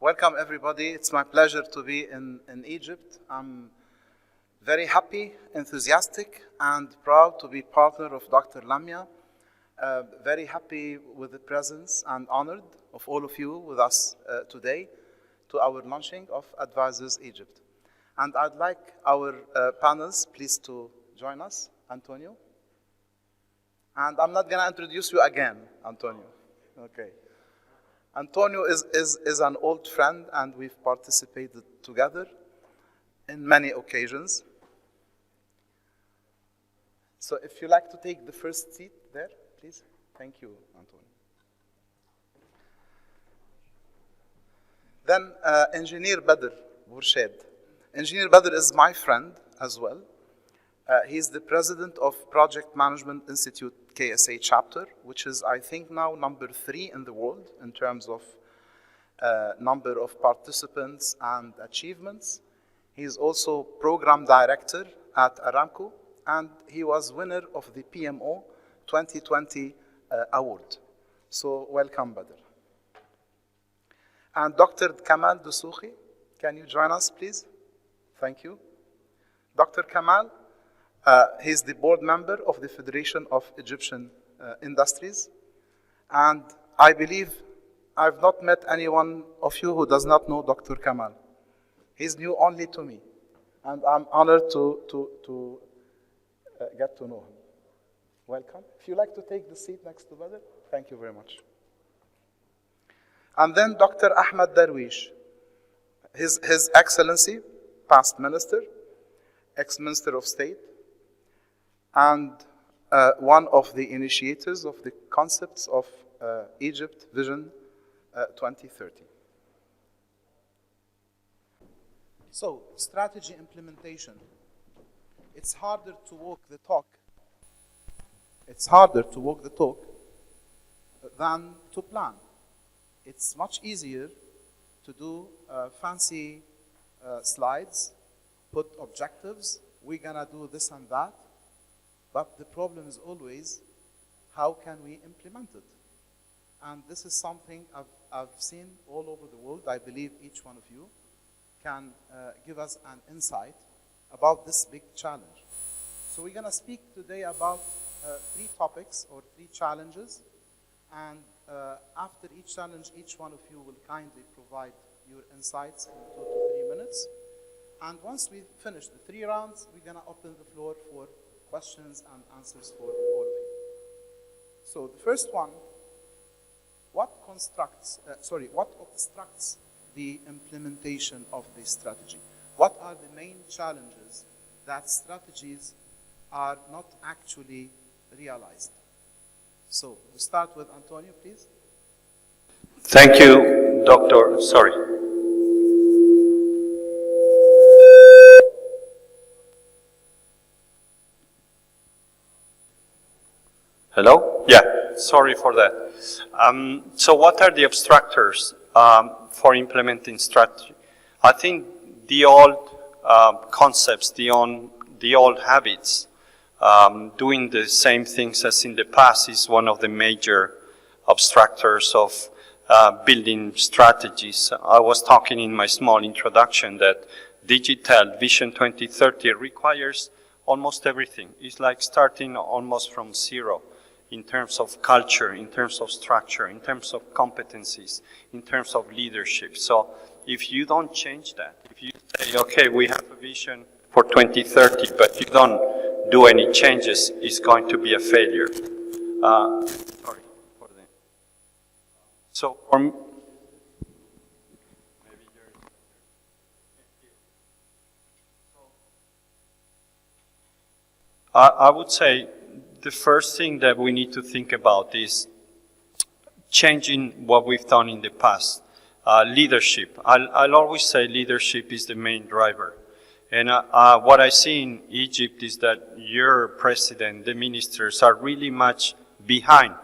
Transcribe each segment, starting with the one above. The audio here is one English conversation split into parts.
Welcome everybody. It's my pleasure to be in Egypt. I'm very happy, enthusiastic, and proud to be partner of Dr. Lamia. Very happy with the presence and honored of all of you with us today to our launching of Advisors Egypt. And I'd like our panels, please, to join us. Antonio. And I'm not going to introduce you again, Antonio. Okay. Antonio is an old friend, and we've participated together in many occasions. So if you'd like to take the first seat there, please. Thank you, Antonio. Then Engineer Badr Bourched. Engineer Badr is my friend as well. He's the president of Project Management Institute KSA chapter, which is, I think, now number 3 in the world in terms of number of participants and achievements. He's also program director at Aramco, and he was winner of the PMO 2020 award. So welcome, Badr. And Dr. Kamal Dusouki, can you join us, please? Thank you. Dr. Kamal, he's the board member of the Federation of Egyptian Industries. And I believe I've not met anyone of you who does not know Dr. Kamal. He's new only to me. And I'm honored to get to know him. Welcome. If you'd like to take the seat next to Badr, thank you very much. And then Dr. Ahmed Darwish, His Excellency, past minister, ex-minister of state, and one of the initiators of the concepts of Egypt Vision 2030. So, strategy implementation. It's harder to walk the talk. It's harder to walk the talk than to plan. It's much easier to do fancy slides, put objectives, we're gonna do this and that, but the problem is always, how can we implement it? And this is something I've seen all over the world. I believe each one of you can give us an insight about this big challenge. So we're gonna speak today about 3 topics or 3 challenges, and after each challenge, each one of you will kindly provide your insights in 2 to 3 minutes. And once we finish the 3 rounds, we're gonna open the floor for questions and answers for all of you. So the first one, what obstructs the implementation of the strategy? What are the main challenges that strategies are not actually realized? So we start with Antonio, please. Thank you, Doctor. Sorry. Hello? Yeah, sorry for that. So what are the obstructors for implementing strategy? I think the old concepts, the old habits, doing the same things as in the past is one of the major obstructors of building strategies. I was talking in my small introduction that digital Vision 2030 requires almost everything. It's like starting almost from zero in terms of culture, in terms of structure, in terms of competencies, in terms of leadership. So if you don't change that, if you say, okay, we have a vision for 2030, but you don't do any changes, it's going to be a failure. Sorry for that. So, I would say the first thing that we need to think about is changing what we've done in the past. Leadership. I'll always say leadership is the main driver. And what I see in Egypt is that your president, the ministers, are really much behind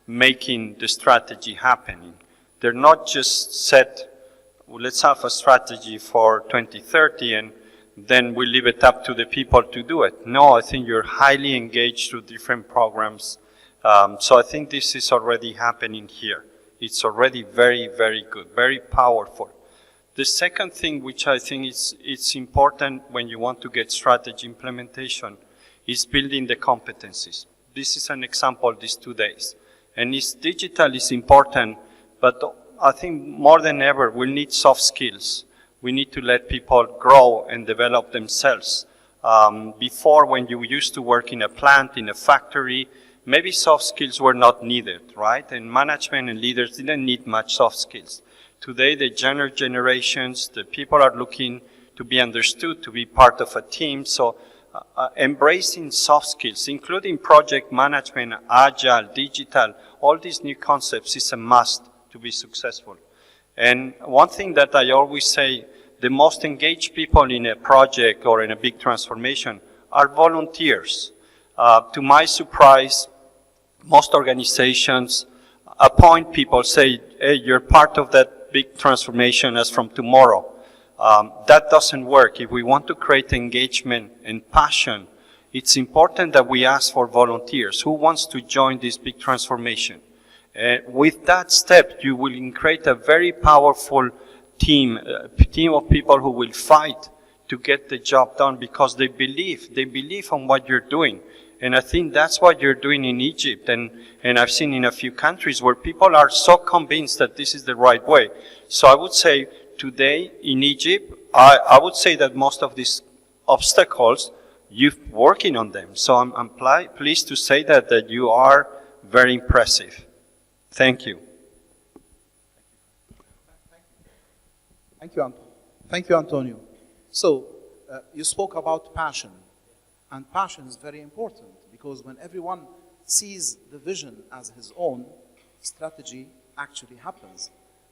making the strategy happening. They're not just set, well, let's have a strategy for 2030 and then we leave it up to the people to do it. No, I think you're highly engaged through different programs. So I think this is already happening here. It's already very, very good, very powerful. The second thing, which I think it's important when you want to get strategy implementation, is building the competencies. This is an example these 2 days. And digital is important, but I think more than ever, we need soft skills. We need to let people grow and develop themselves. Before, when you used to work in a plant, in a factory, maybe soft skills were not needed, right? And management and leaders didn't need much soft skills. Today, the younger generations, the people are looking to be understood, to be part of a team. So embracing soft skills, including project management, agile, digital, all these new concepts is a must to be successful. And one thing that I always say, the most engaged people in a project or in a big transformation are volunteers. To my surprise, most organizations appoint people, say, hey, you're part of that big transformation as from tomorrow. That doesn't work. If we want to create engagement and passion, it's important that we ask for volunteers. Who wants to join this big transformation? With that step, you will create a very powerful team of people who will fight to get the job done because they believe on what you're doing. And I think that's what you're doing in Egypt, and I've seen in a few countries where people are so convinced that this is the right way. So I would say today in Egypt, I would say that most of these obstacles, you're working on them. So I'm pleased to say that you are very impressive. Thank you. Thank you, Antonio. So you spoke about passion. And passion is very important because when everyone sees the vision as his own, strategy actually happens.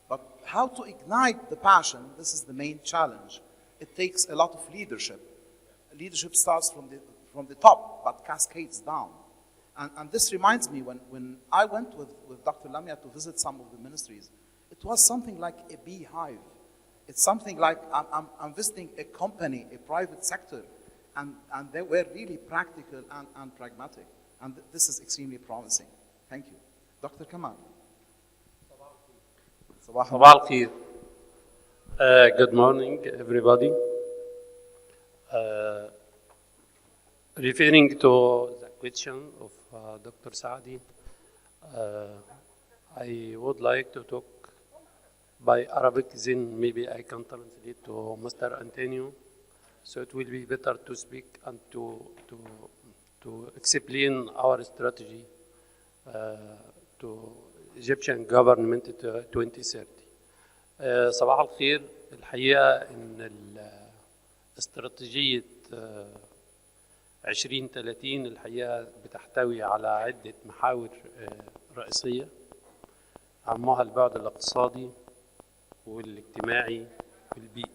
But how to ignite the passion, this is the main challenge. It takes a lot of leadership. Leadership starts from the top, but cascades down. And this reminds me, when I went with Dr. Lamia to visit some of the ministries, it was something like a beehive. It's something like I'm visiting a company, a private sector, and they were really practical and pragmatic. And this is extremely promising. Thank you. Dr. Kamal. Sabah al-Khair. Good morning, everybody. Referring to the question of Dr. Saadi, I would like to talk by Arabic, then maybe I can translate to Mr. Antonio. So it will be better to speak and to explain our strategy to Egyptian government 2030. صباح الخير. الحقيقة إن استراتيجية 2030 الحقيقة بتحتوي على عدة محاور رئيسية، أهمها البعد الاقتصادي والاجتماعي والبيئي.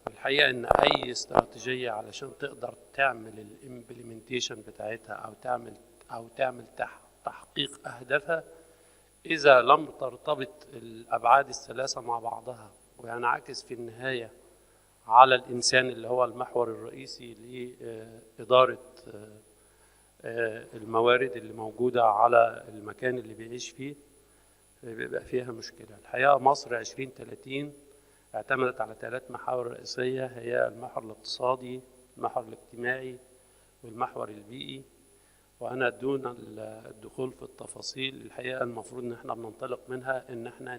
الحقيقة إن أي استراتيجية علشان تقدر تعمل الإمبليمنتيشن بتاعتها أو تعمل تحقيق أهدافها، إذا لم ترتبط الأبعاد الثلاثة مع بعضها وينعكس في النهاية على الإنسان اللي هو المحور الرئيسي لإدارة الموارد اللي موجودة على المكان اللي بيعيش فيه، بيبقى فيها مشكلة. الحقيقة مصر 2030 اعتمدت على 3 محاور رئيسية، هي المحور الاقتصادي، المحور الاجتماعي، والمحور البيئي. وأنا دون الدخول في التفاصيل، الحقيقة المفروض إن احنا بننطلق منها إن احنا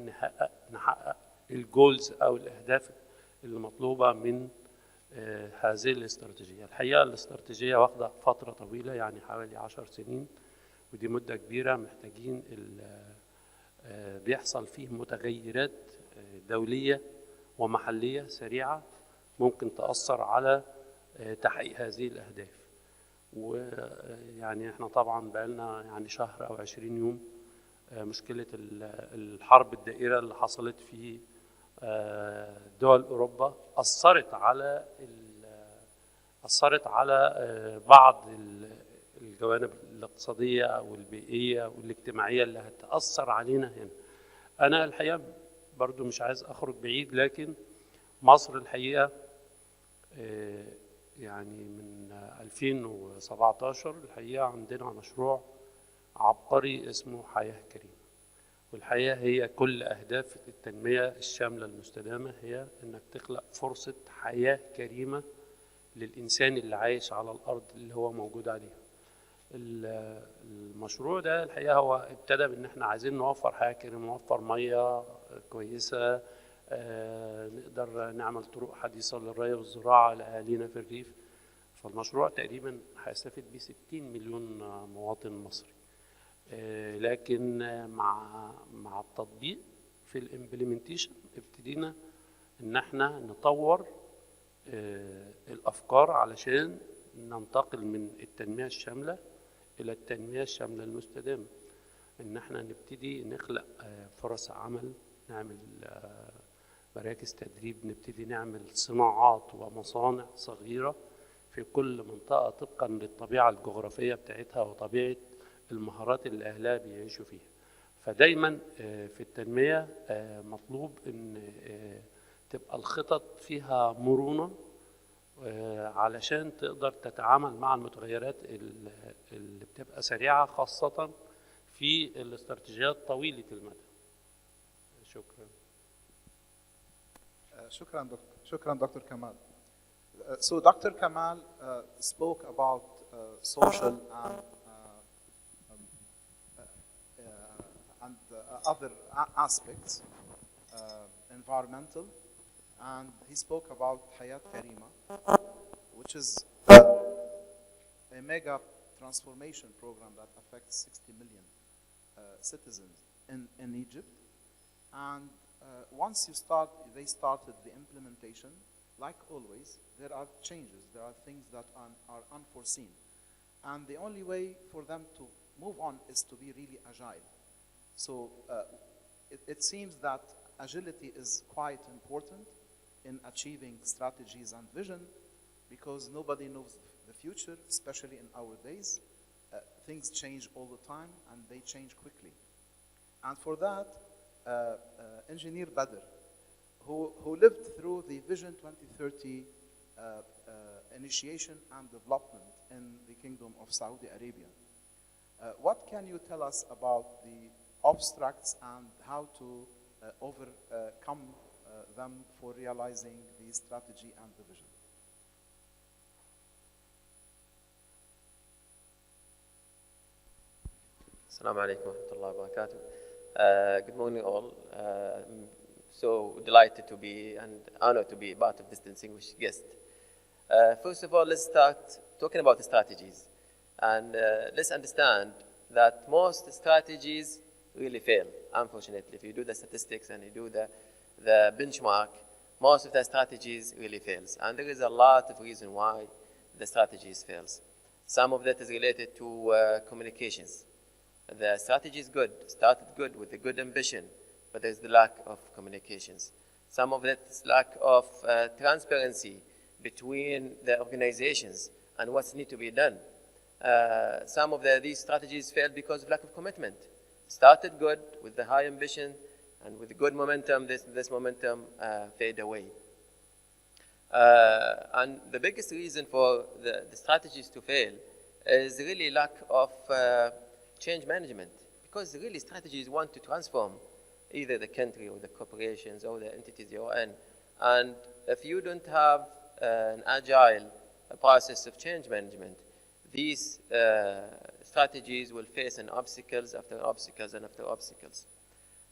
نحقق الجولز أو الأهداف المطلوبة من هذه الاستراتيجية. الحقيقة الاستراتيجية واخدة فترة طويلة، يعني حوالي 10 سنين، ودي مدة كبيرة. محتاجين بيحصل فيه متغيرات دولية ومحلية سريعة ممكن تأثر على تحقيق هذه الأهداف. ويعني احنا طبعا بقالنا يعني شهر أو 20 يوم مشكلة الحرب الدائرة اللي حصلت في دول أوروبا أثرت على بعض الجوانب الاقتصادية والبيئية والاجتماعية اللي هتأثر علينا هنا. أنا الحقيقة برضو مش عايز أخرج بعيد، لكن مصر الحقيقة يعني من 2017 الحقيقة عندنا مشروع عبقري اسمه حياة كريمة. والحقيقة هي كل أهداف التنمية الشاملة المستدامة هي إنك تخلق فرصة حياة كريمة للإنسان اللي عايش على الأرض اللي هو موجود عليها. المشروع ده الحقيقة هو ابتدى بإن احنا عايزين نوفر حياة كريمة، نوفر مية كويسة، نقدر نعمل طرق حديثة للري والزراعة لأهالينا في الريف. فالمشروع تقريبا هيستفيد بيه 60 مليون مواطن مصري. لكن مع التطبيق في الامبلمنتيشن ابتدينا ان احنا نطور الافكار علشان ننتقل من التنمية الشاملة الى التنمية الشاملة المستدامة، ان احنا نبتدي نخلق فرص عمل، نعمل مراكز تدريب، نبتدي نعمل صناعات ومصانع صغيرة في كل منطقة طبقا للطبيعة الجغرافية بتاعتها وطبيعة المهارات اللي أهلها بيعيشوا فيها. فدايما في التنمية مطلوب ان تبقى الخطط فيها مرونة علشان تقدر تتعامل مع المتغيرات اللي بتبقى سريعة، خاصة في الاستراتيجيات طويلة المدى. شكرا. شكرا دكتور كمال. So Dr. Kamal spoke about social and other aspects, environmental, and he spoke about Hayat Karima, which is a mega transformation program that affects 60 million citizens in Egypt. And once they started the implementation, like always, there are changes, there are things that are unforeseen. And the only way for them to move on is to be really agile. So it seems that agility is quite important in achieving strategies and vision, because nobody knows the future, especially in our days. Things change all the time and they change quickly. And for that, Engineer Badr, who lived through the Vision 2030 initiation and development in the Kingdom of Saudi Arabia. What can you tell us about the obstacles and how to overcome them for realizing the strategy and the vision? Assalamu alaikum wa rahmatullahi wa barakatuh. Good morning all. I'm so delighted to be and honored to be part of this distinguished guest. First of all, let's start talking about the strategies. And let's understand that most strategies really fail, unfortunately. If you do the statistics and you do the benchmark, most of the strategies really fails. And there is a lot of reason why the strategies fails. Some of that is related to communications. The strategy is good, started good with a good ambition, but there's the lack of communications. Some of that is lack of transparency between the organizations and what's need to be done. Some of these strategies failed because of lack of commitment. Started good with the high ambition and with the good momentum, this momentum fade away. And the biggest reason for the strategies to fail is really lack of change management, because really strategies want to transform either the country or the corporations or the entities you're in. And if you don't have an agile process of change management, these strategies will face obstacles after obstacles and after obstacles.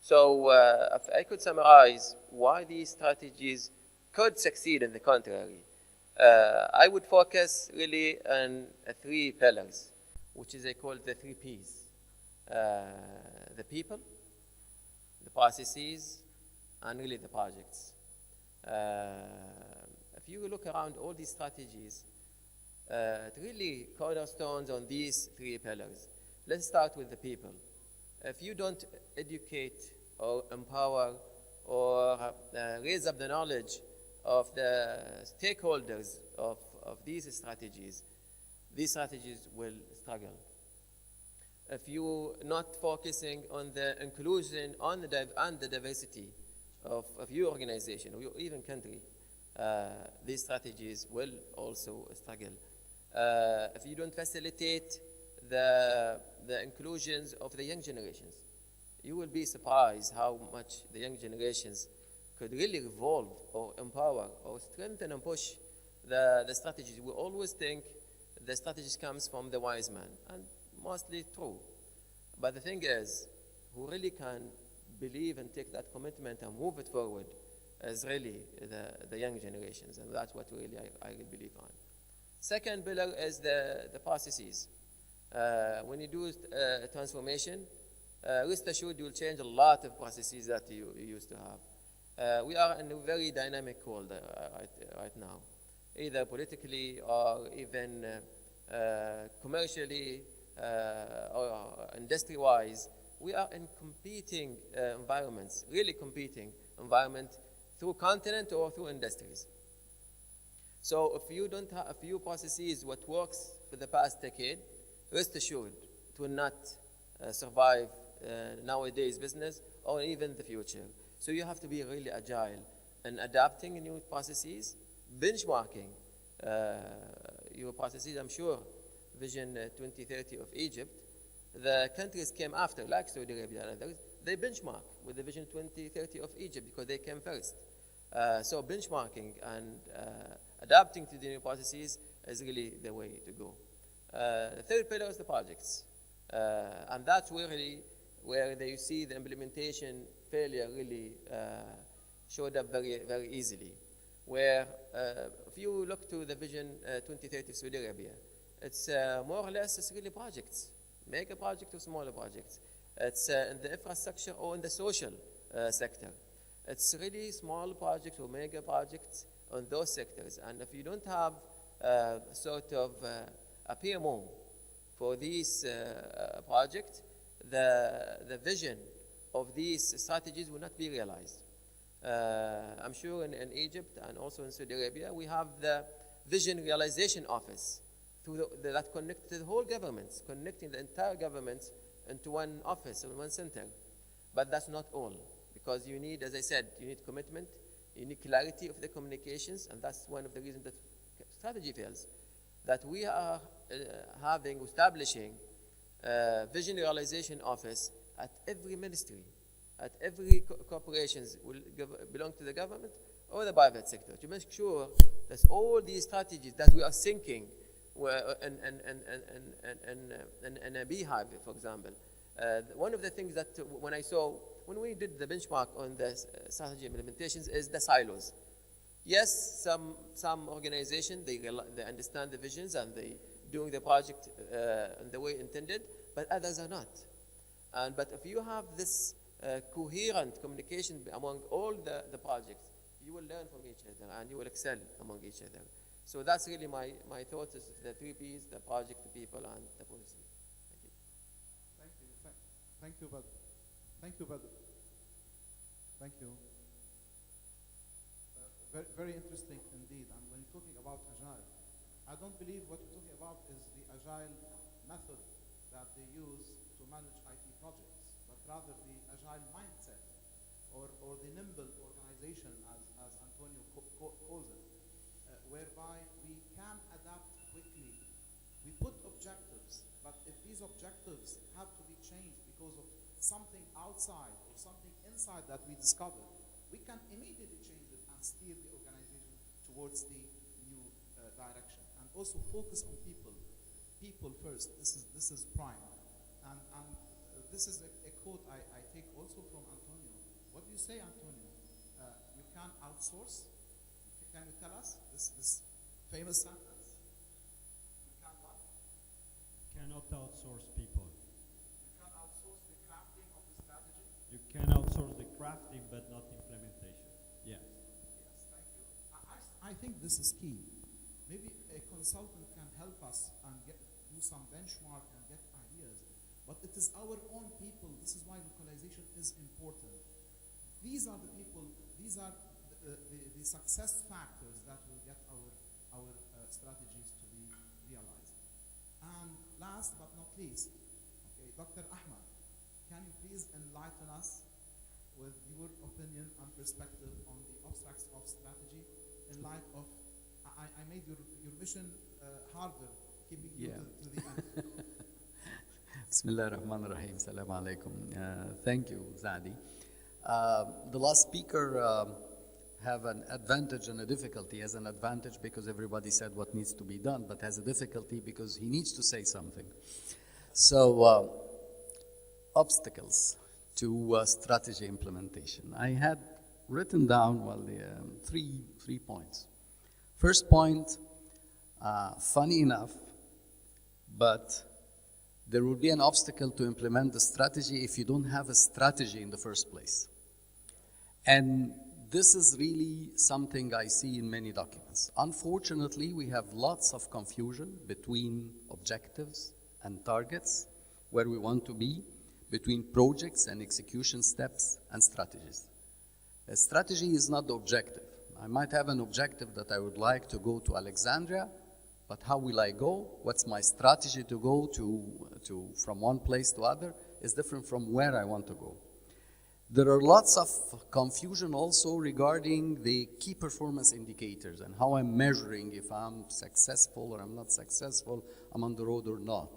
So if I could summarize why these strategies could succeed in the contrary, I would focus really on three pillars, which is I call the 3 Ps. The people, the processes, and really the projects. If you look around all these strategies, it really cornerstones on these 3 pillars. Let's start with the people. If you don't educate or empower or raise up the knowledge of the stakeholders of these strategies will struggle. If you're not focusing on the inclusion and the diversity of your organization or your even country, these strategies will also struggle. If you don't facilitate the inclusions of the young generations, you will be surprised how much the young generations could really evolve or empower or strengthen and push the strategies. We always think the strategies comes from the wise man, and mostly true. But the thing is, who really can believe and take that commitment and move it forward is really the young generations, and that's what really I believe on. Second pillar is the processes. When you do transformation, rest assured you will change a lot of processes that you used to have. We are in a very dynamic world right now, either politically or even commercially or industry-wise. We are in competing environments, really competing environment through continent or through industries. So if you don't have a few processes what works for the past decade, rest assured it will not survive nowadays business or even the future. So you have to be really agile in adapting new processes, benchmarking your processes. I'm sure Vision 2030 of Egypt, the countries came after, like Saudi Arabia and others, they benchmark with the Vision 2030 of Egypt because they came first. So benchmarking and adapting to the new processes is really the way to go. The third pillar is the projects. And that's really where you see the implementation failure really showed up very, very easily. Where if you look to the Vision 2030 Saudi Arabia, it's more or less it's really projects, mega projects or smaller projects. It's in the infrastructure or in the social sector. It's really small projects or mega projects on those sectors. And if you don't have sort of a PMO for these projects, the vision of these strategies will not be realized. I'm sure in Egypt and also in Saudi Arabia, we have the Vision Realization Office that connects the whole governments, connecting the entire government into one office or one center. But that's not all, because you need, as I said, you need commitment, you need clarity of the communications, and that's one of the reasons that strategy fails. That we are establishing a Vision Realization Office at every ministry, at every corporations will belong to the government or the private sector, to make sure that all these strategies that we are thinking in a beehive, for example. One of the things that when we did the benchmark on the strategy implementations is the silos. Yes, some organizations, they understand the visions and they doing the project in the way intended, but others are not. But if you have this coherent communication among all the projects, you will learn from each other and you will excel among each other. So that's really my thoughts is the 3 Ps, the project, the people, and the policy. Thank you. Thank you, Badr. Thank you, Badr. Thank you. Very, very interesting indeed. And when you're talking about agile, I don't believe what you're talking about is the agile method that they use to manage IT projects, but rather the agile mindset or the nimble organization, as Antonio calls it. Whereby we can adapt quickly. We put objectives, but if these objectives have to be changed because of something outside or something inside that we discover, we can immediately change it and steer the organization towards the new direction. And also focus on people. People first. This is prime. And this is a quote I take also from Antonio. What do you say, Antonio? You can outsource. Can you tell us this famous sentence? You can what? Cannot outsource people. You can outsource the crafting of the strategy? You can outsource the crafting but not implementation. Yes. Yes, thank you. I think this is key. Maybe a consultant can help us and do some benchmark and get ideas. But it is our own people. This is why localization is important. These are the people, these are the success factors that will get our strategies to be realized. And last but not least, okay, Dr. Ahmad, can you please enlighten us with your opinion and perspective on the obstacles of strategy in light of, I made your mission harder, keeping you to the end. Bismillah ar-Rahman ar-Rahim. Salam alaikum. Thank you, Zadi. The last speaker have an advantage and a difficulty. He has an advantage because everybody said what needs to be done, but has a difficulty because he needs to say something. So, obstacles to strategy implementation. I had written down, three points. First point, funny enough, but there will be an obstacle to implement the strategy if you don't have a strategy in the first place. And this is really something I see in many documents. Unfortunately, we have lots of confusion between objectives and targets, where we want to be, between projects and execution steps and strategies. A strategy is not the objective. I might have an objective that I would like to go to Alexandria, but how will I go? What's my strategy to go to from one place to other is different from where I want to go. There are lots of confusion also regarding the key performance indicators and how I'm measuring if I'm successful or I'm not successful, I'm on the road or not.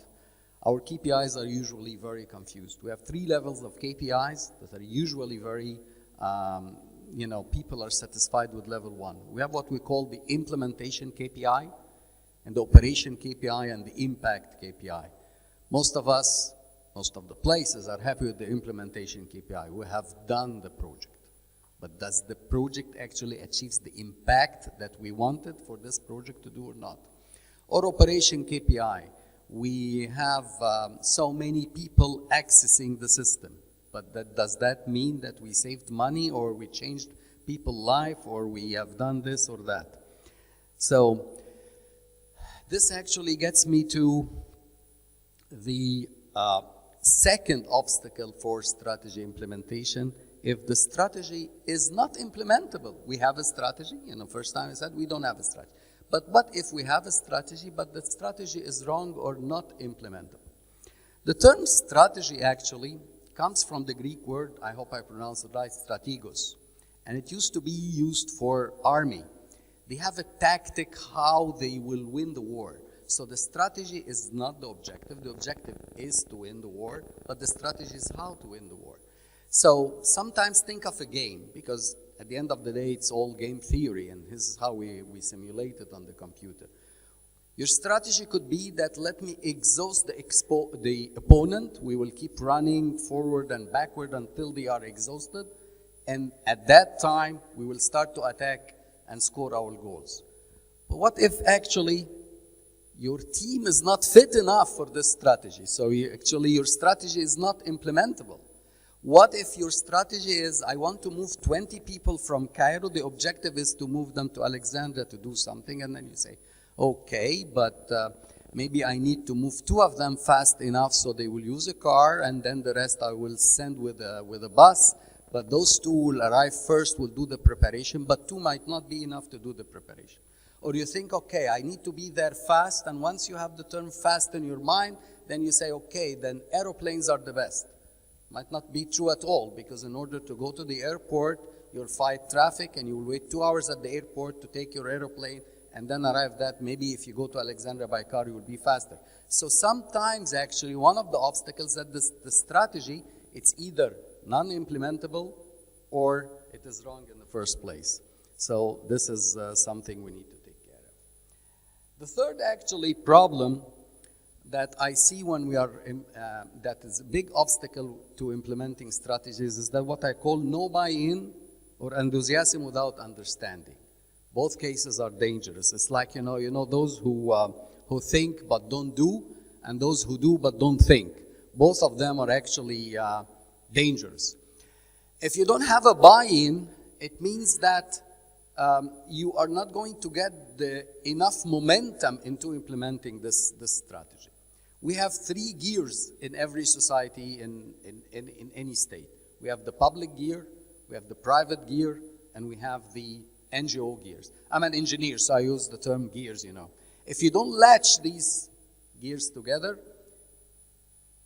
Our KPIs are usually very confused. We have 3 levels of KPIs that are usually very, people are satisfied with level 1. We have what we call the implementation KPI, and the operation KPI and the impact KPI. Most of the places are happy with the implementation KPI. We have done the project. But does the project actually achieve the impact that we wanted for this project to do or not? Or operation KPI. We have so many people accessing the system. But does that mean that we saved money or we changed people's life or we have done this or that? So, this actually gets me to the second obstacle for strategy implementation. If the strategy is not implementable, we have a strategy, first time I said we don't have a strategy. But what if we have a strategy, but the strategy is wrong or not implementable? The term strategy actually comes from the Greek word, I hope I pronounce it right, strategos. And it used to be used for army. They have a tactic how they will win the war. So the strategy is not the objective. The objective is to win the war, but the strategy is how to win the war. So sometimes think of a game, because at the end of the day, it's all game theory, and this is how we simulate it on the computer. Your strategy could be that let me exhaust the opponent. We will keep running forward and backward until they are exhausted. And at that time, we will start to attack and score our goals. But what if actually your team is not fit enough for this strategy? So your strategy is not implementable. What if your strategy is, I want to move 20 people from Cairo, the objective is to move them to Alexandria to do something, and then you say, okay, but maybe I need to move 2 of them fast enough so they will use a car, and then the rest I will send with a bus. But those 2 will arrive first, will do the preparation, but 2 might not be enough to do the preparation. Or you think, okay, I need to be there fast, and once you have the term fast in your mind, then you say, okay, then aeroplanes are the best. Might not be true at all, because in order to go to the airport, you'll fight traffic, and you'll wait 2 hours at the airport to take your aeroplane, and then arrive that maybe if you go to Alexandria by car, you will be faster. So sometimes, actually, one of the obstacles that the strategy, it's either non-implementable or it is wrong in the first place. So this is something we need to take care of. The third actually problem that I see when we are, that is a big obstacle to implementing strategies is that what I call no buy-in or enthusiasm without understanding. Both cases are dangerous. It's like, those who think but don't do, and those who do but don't think. Both of them are actually dangerous. If you don't have a buy-in, it means that you are not going to get enough momentum into implementing this strategy. We have 3 gears in every society in any state. We have the public gear, we have the private gear, and we have the NGO gears. I'm an engineer, so I use the term gears, If you don't latch these gears together,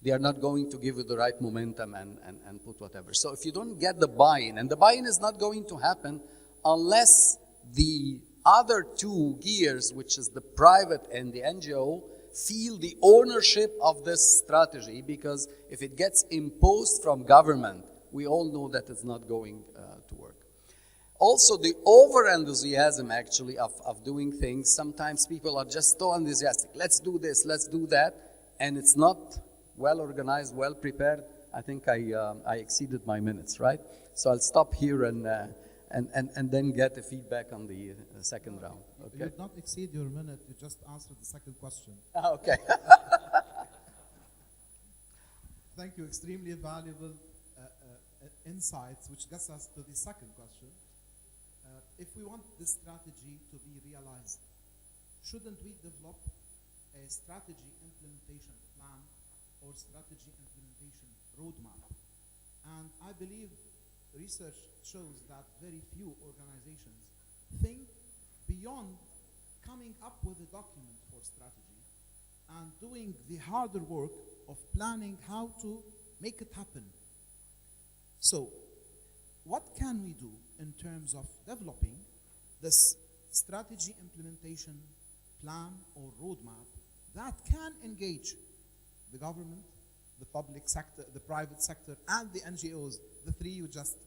they are not going to give you the right momentum and put whatever. So if you don't get the buy-in, and the buy-in is not going to happen unless the other 2 gears, which is the private and the NGO, feel the ownership of this strategy, because if it gets imposed from government, we all know that it's not going to work. Also, the over-enthusiasm actually of doing things. Sometimes people are just so enthusiastic. Let's do this, let's do that. And it's not well organized, well prepared. I think I exceeded my minutes, right? So I'll stop here and then get the feedback on the second round. Okay? You did not exceed your minute. You just answered the second question. Okay. Thank you. Extremely valuable insights, which gets us to the second question. If we want this strategy to be realized, shouldn't we develop a strategy implementation plan or strategy implementation roadmap? And I believe research shows that very few organizations think beyond coming up with a document for strategy and doing the harder work of planning how to make it happen. So, what can we do in terms of developing this strategy implementation plan or roadmap that can engage the government, the public sector, the private sector, and the NGOs, the three you just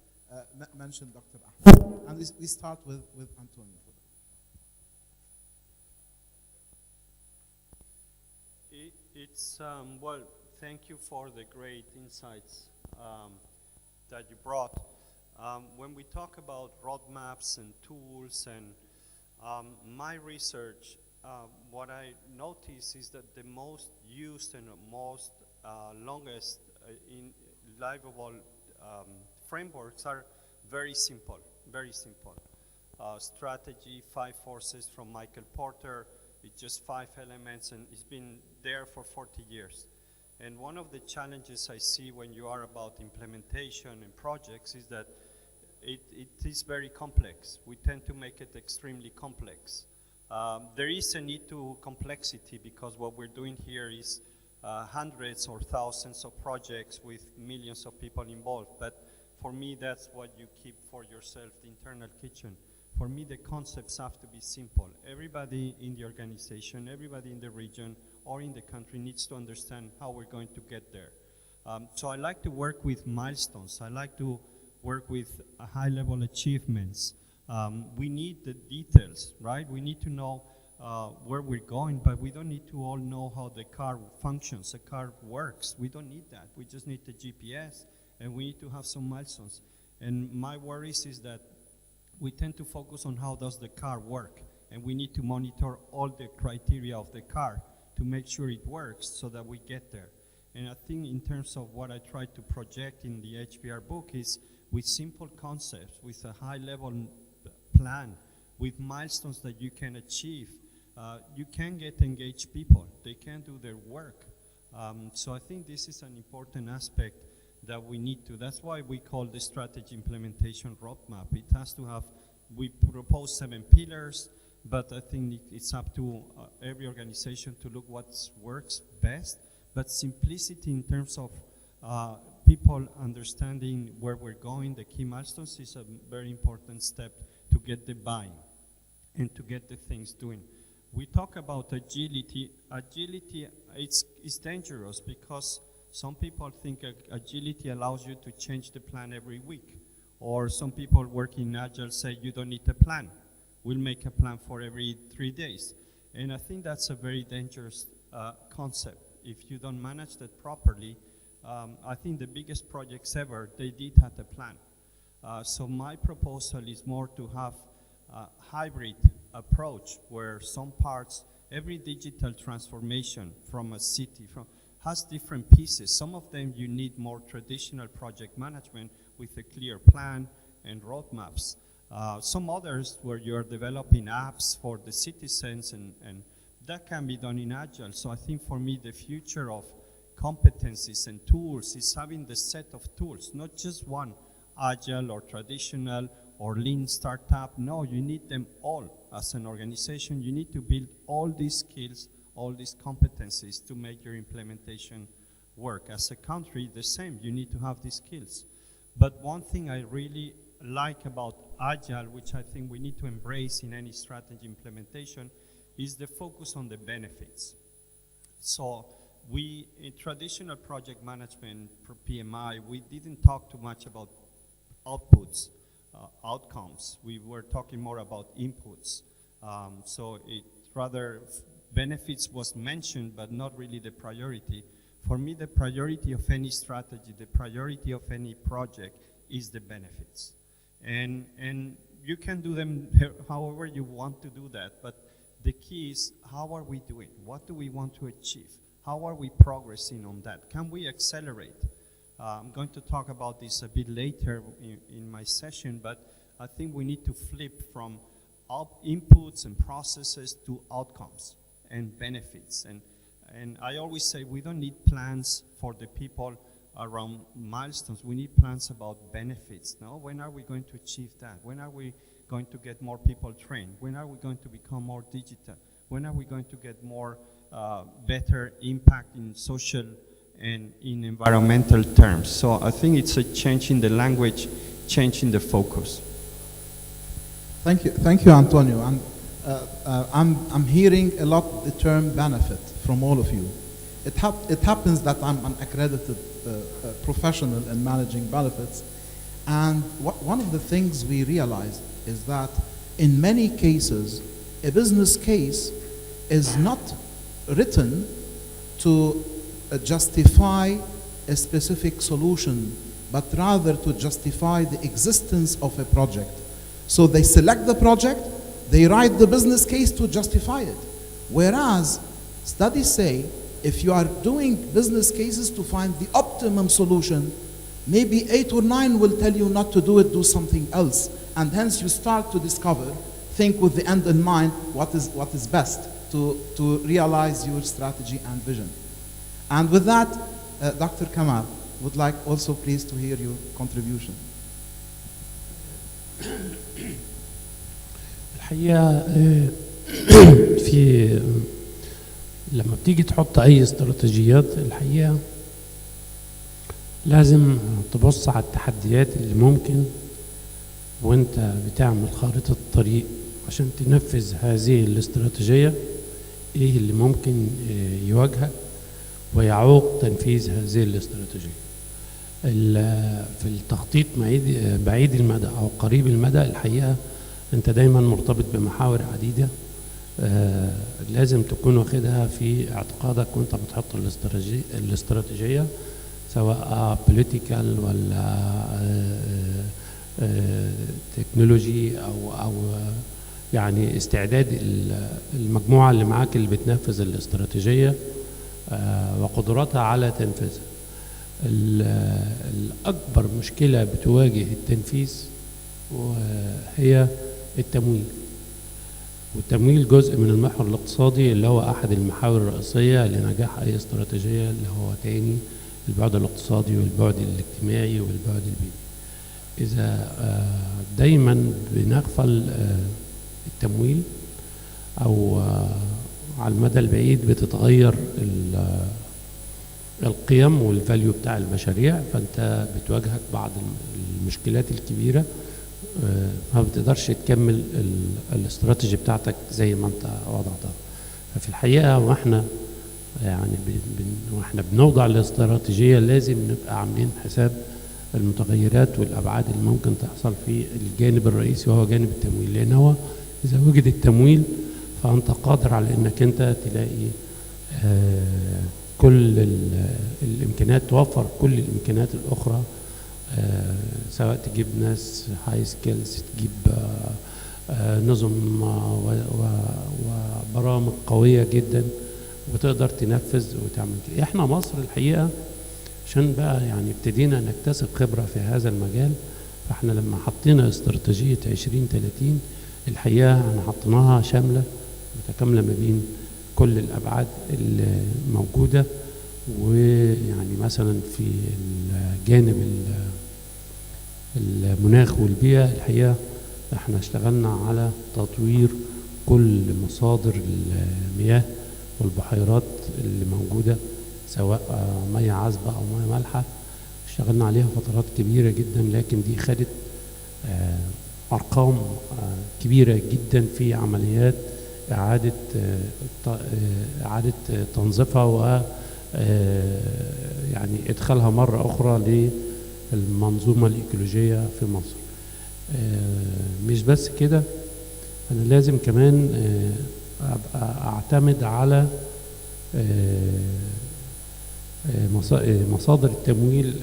mentioned, Dr. Ahmed. And we start with Antonio. Well, thank you for the great insights that you brought. When we talk about roadmaps and tools and my research, what I notice is that the most used and most longest in livable frameworks are very simple, very simple. Strategy, 5 forces from Michael Porter. It's just 5 elements, and it's been there for 40 years. And one of the challenges I see when you are about implementation and projects is that it is very complex. We tend to make it extremely complex. There is a need to complexity because what we're doing here is hundreds or thousands of projects with millions of people involved. But for me, that's what you keep for yourself, the internal kitchen. For me, the concepts have to be simple. Everybody in the organization, everybody in the region or in the country needs to understand how we're going to get there. So I like to work with milestones. I like to work with high-level achievements. We need the details, right? We need to know where we're going, but we don't need to all know how the car functions, the car works. We don't need that. We just need the GPS, and we need to have some milestones. And my worries is that we tend to focus on how does the car work, and we need to monitor all the criteria of the car to make sure it works so that we get there. And I think in terms of what I try to project in the HBR book is with simple concepts, with a high-level plan, with milestones that you can achieve, you can get engaged people. They can do their work. So I think this is an important aspect that we need to. That's why we call the strategy implementation roadmap. It has to have, we propose 7 pillars, but I think it's up to every organization to look what works best. But simplicity in terms of people understanding where we're going, the key milestones, is a very important step to get the buy-in and to get the things doing. We talk about agility. Agility is dangerous because some people think agility allows you to change the plan every week. Or some people working in Agile say you don't need a plan. We'll make a plan for every 3 days. And I think that's a very dangerous concept. If you don't manage that properly, I think the biggest projects ever, they did have a plan. So my proposal is more to have a hybrid approach where some parts, every digital transformation from a city has different pieces. Some of them you need more traditional project management with a clear plan and roadmaps. Some others where you're developing apps for the citizens and that can be done in Agile. So I think for me the future of competencies and tools is having the set of tools, not just one, Agile or traditional or lean startup. No, you need them all as an organization. You need to build all these skills, all these competencies to make your implementation work. As a country, the same, you need to have these skills. But one thing I really like about Agile, which I think we need to embrace in any strategy implementation, is the focus on the benefits. So in traditional project management for PMI, we didn't talk too much about outputs, outcomes. We were talking more about inputs. So it rather benefits was mentioned, but not really the priority. For me, the priority of any strategy, the priority of any project is the benefits. And you can do them however you want to do that, but the key is how are we doing? What do we want to achieve? How are we progressing on that? Can we accelerate? I'm going to talk about this a bit later in my session, but I think we need to flip from inputs and processes to outcomes and benefits. And I always say we don't need plans for the people around milestones. We need plans about benefits. No? When are we going to achieve that? When are we going to get more people trained? When are we going to become more digital? When are we going to get more better impact in social and in environmental terms? So I think it's a change in the language, change in the focus. Thank you, Antonio. And I'm hearing a lot the term benefit from all of you. It happens that I'm an accredited professional in managing benefits, and one of the things we realized is that in many cases, a business case is not written to justify a specific solution, but rather to justify the existence of a project. So they select the project, they write the business case to justify it. Whereas studies say if you are doing business cases to find the optimum solution, maybe 8 or 9 will tell you not to do it, do something else. And hence you start to discover, think with the end in mind, what is best to realize your strategy and vision. And with that, Dr. Kamal would like also please to hear your contribution. الحقيقة في لما بتيجي تحط أي استراتيجيات الحقيقة لازم تبص على التحديات اللي ممكن وانت بتعمل خارطة الطريق عشان تنفذ هذه الاستراتيجية، ايه اللي ممكن يواجهك ويعوق تنفيذ هذه الاستراتيجية. في التخطيط بعيد المدى أو قريب المدى الحقيقة أنت دايما مرتبط بمحاور عديدة لازم تكون واخدها في اعتقادك وأنت بتحط الاستراتيجية، سواء political ولا تكنولوجي أو يعني استعداد المجموعة اللي معاك اللي بتنفذ الاستراتيجية وقدراتها على تنفيذها. الأكبر مشكلة بتواجه التنفيذ وهي التمويل، والتمويل جزء من المحور الاقتصادي اللي هو أحد المحاور الرئيسية لنجاح أي استراتيجية، اللي هو تاني البعد الاقتصادي والبعد الاجتماعي والبعد البيئي. إذا دايما بنغفل التمويل أو على المدى البعيد بتتغير القيم والفاليو بتاع المشاريع، فأنت بتواجهك بعض المشكلات الكبيرة، ما بتقدرش تكمل الاستراتيجي بتاعتك زي ما انت وضعتها. ففي الحقيقة واحنا يعني واحنا بنوضع الاستراتيجية لازم نبقى عاملين حساب المتغيرات والأبعاد اللي ممكن تحصل في الجانب الرئيسي وهو جانب التمويل، لأن هو إذا وجد التمويل فأنت قادر على إنك أنت تلاقي كل الإمكانيات، توفر كل الإمكانيات الأخرى، سواء تجيب ناس هاي سكيلز، تجيب نظم وبرامج قوية جدا وتقدر تنفذ وتعمل كده. احنا مصر الحقيقة عشان بقى يعني ابتدينا نكتسب خبرة في هذا المجال، فاحنا لما حطينا استراتيجية 2030 الحقيقة احنا حطيناها شاملة متكاملة ما بين كل الأبعاد الموجودة، ويعني مثلا في الجانب المناخ والبيئة الحقيقة احنا اشتغلنا على تطوير كل مصادر المياه والبحيرات اللي موجودة، سواء مياه عذبة أو مياه مالحة، اشتغلنا عليها فترات كبيرة جدا، لكن دي خدت أرقام كبيرة جدا في عمليات إعادة تنظيفها و يعني إدخالها مرة أخرى للمنظومة الإيكولوجية في مصر. مش بس كده، أنا لازم كمان أبقى أعتمد على مصادر التمويل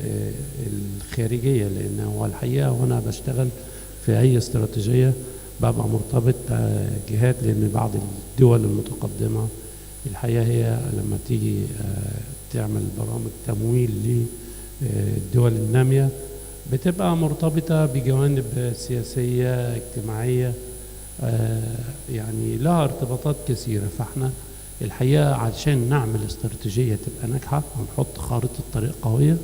الخارجية، لأن هو الحقيقة وأنا بشتغل في أي استراتيجية ببقى مرتبط جهات، لأن بعض الدول المتقدمة الحقيقة هي لما تيجي تعمل برامج تمويل للدول النامية بتبقى مرتبطة بجوانب سياسية اجتماعية يعني لها ارتباطات كثيرة. فاحنا الحقيقة عشان نعمل استراتيجية تبقى ناجحة ونحط خارطة طريق قوية،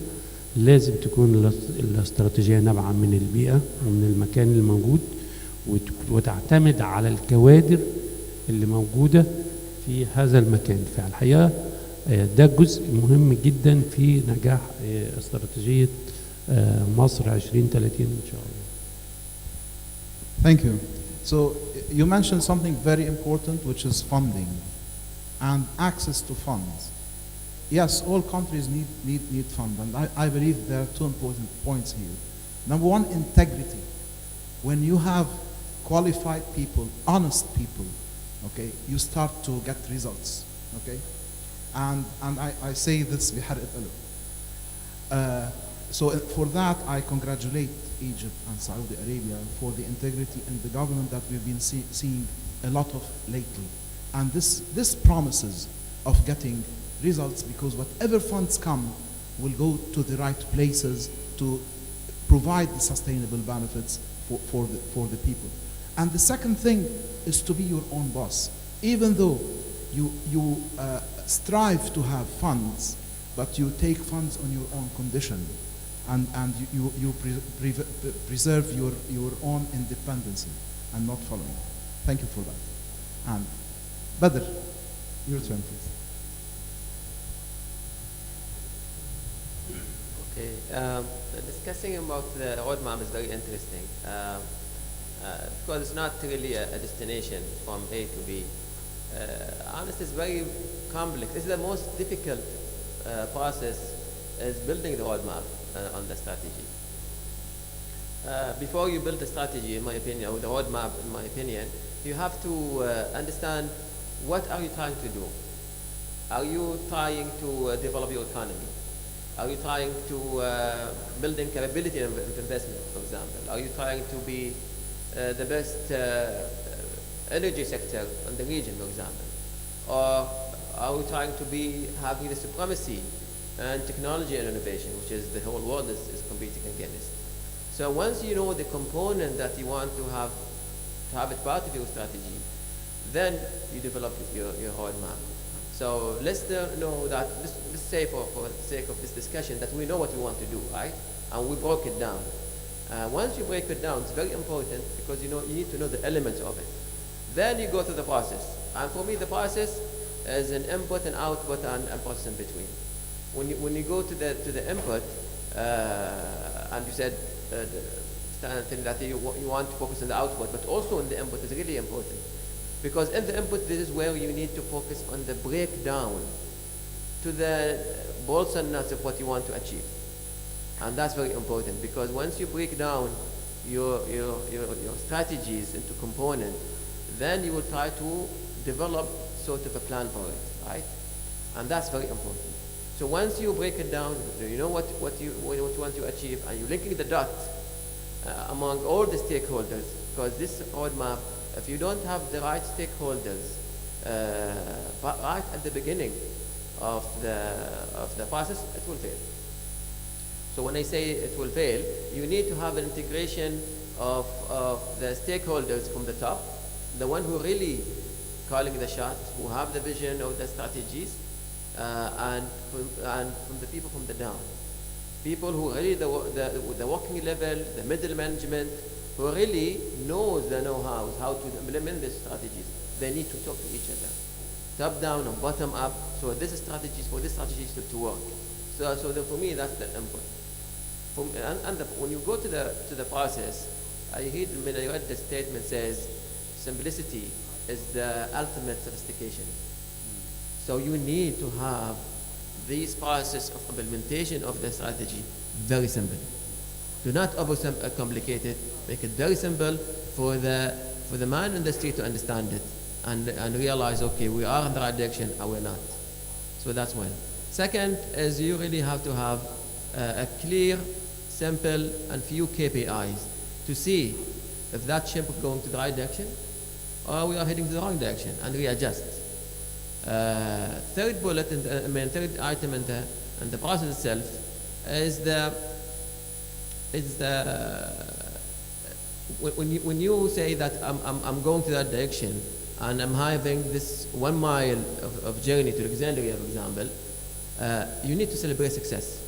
لازم تكون الاستراتيجية نابعة من البيئة ومن المكان الموجود، وتعتمد على الكوادر اللي موجودة في هذا المكان. فالحقيقة ده جزء مهم جدا في نجاح استراتيجية مصر 2030 إن شاء الله. Thank you. So you mentioned something very important, which is funding and access to funds. Yes, all countries need funds, and I believe there are two important points here. Number one, integrity. When you have qualified people, honest people, okay, you start to get results, okay? And I say this بحرقة قلب. So for that, I congratulate Egypt and Saudi Arabia for the integrity in the government that we've been seeing a lot of lately. And this promises of getting results, because whatever funds come will go to the right places to provide the sustainable benefits for the people. And the second thing is to be your own boss. Even though you strive to have funds, but you take funds on your own condition, and you preserve your own independence and not following. Thank you for that. And Badr, your turn, please. Okay, discussing about the roadmap is very interesting because it's not really a destination from A to B. Honestly, it's very complex. It's the most difficult process is building the roadmap on the strategy. Before you build a strategy, in my opinion, or the roadmap, in my opinion, you have to understand what are you trying to do. Are you trying to develop your economy? Are you trying to building capability of investment, for example? Are you trying to be the best energy sector in the region, for example? Or are we trying to be having the supremacy and technology and innovation, which is the whole world is competing against? So once you know the component that you want to have it part of your strategy, then you develop your roadmap. So let's know that, let's say for the sake of this discussion, that we know what we want to do, right? And we broke it down. Once you break it down, it's very important because you need to know the elements of it. Then you go through the process. And for me, the process is an input and output and a process in between. When you go to the input, and you said that you want to focus on the output, but also on the input is really important. Because in the input, this is where you need to focus on the breakdown to the bolts and nuts of what you want to achieve. And that's very important, because once you break down your strategies into components, then you will try to develop sort of a plan for it, right? And that's very important. So once you break it down, you know what you want to achieve, and you're linking the dots among all the stakeholders, because this roadmap, if you don't have the right stakeholders right at the beginning of the process, it will fail. So when I say it will fail, you need to have an integration of the stakeholders from the top, the one who really calling the shots, who have the vision of the strategies, and from the people from the down. People who really the working level, the middle management, who really knows the know-how, how to implement these strategies. They need to talk to each other, top down and bottom up. So this strategies for this strategies to work. So for me, that's the input. When you go to the process, when I read the statement says simplicity is the ultimate sophistication. So you need to have this process of implementation of the strategy very simple. Do not overcomplicate it. Make it very simple for the man in the street to understand it and realize, okay, we are in the right direction or we're not. So that's one. Second is you really have to have a clear, simple, and few KPIs to see if that ship is going to the right direction or we are heading to the wrong direction and readjust. Third bullet, third item in the process itself is when you say that I'm going to that direction and I'm having this 1 mile of journey to Alexandria, for example, you need to celebrate success.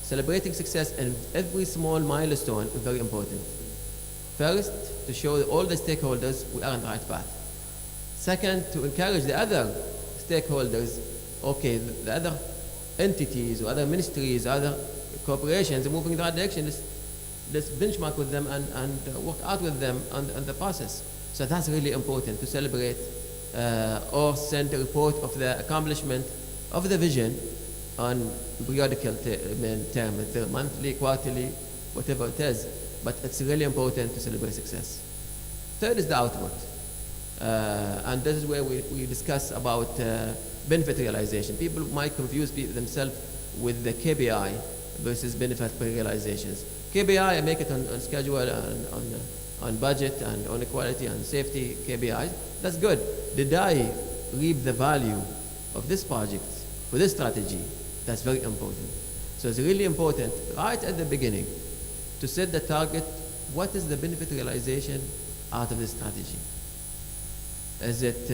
Celebrating success in every small milestone is very important. First, to show all the stakeholders we are on the right path. Second, to encourage the other stakeholders, okay, the other entities or other ministries, other corporations are moving in the right direction. Let's benchmark with them and work out with them on the process. So that's really important to celebrate or send a report of the accomplishment of the vision on periodical term, monthly, quarterly, whatever it is. But it's really important to celebrate success. Third is the output. And this is where we discuss about benefit realization. People might confuse themselves with the KPI versus benefit realizations. KPI, I make it on schedule, on budget, and on equality and safety KPIs. That's good. Did I reap the value of this project for this strategy? That's very important. So it's really important right at the beginning to set the target. What is the benefit realization out of this strategy? Is it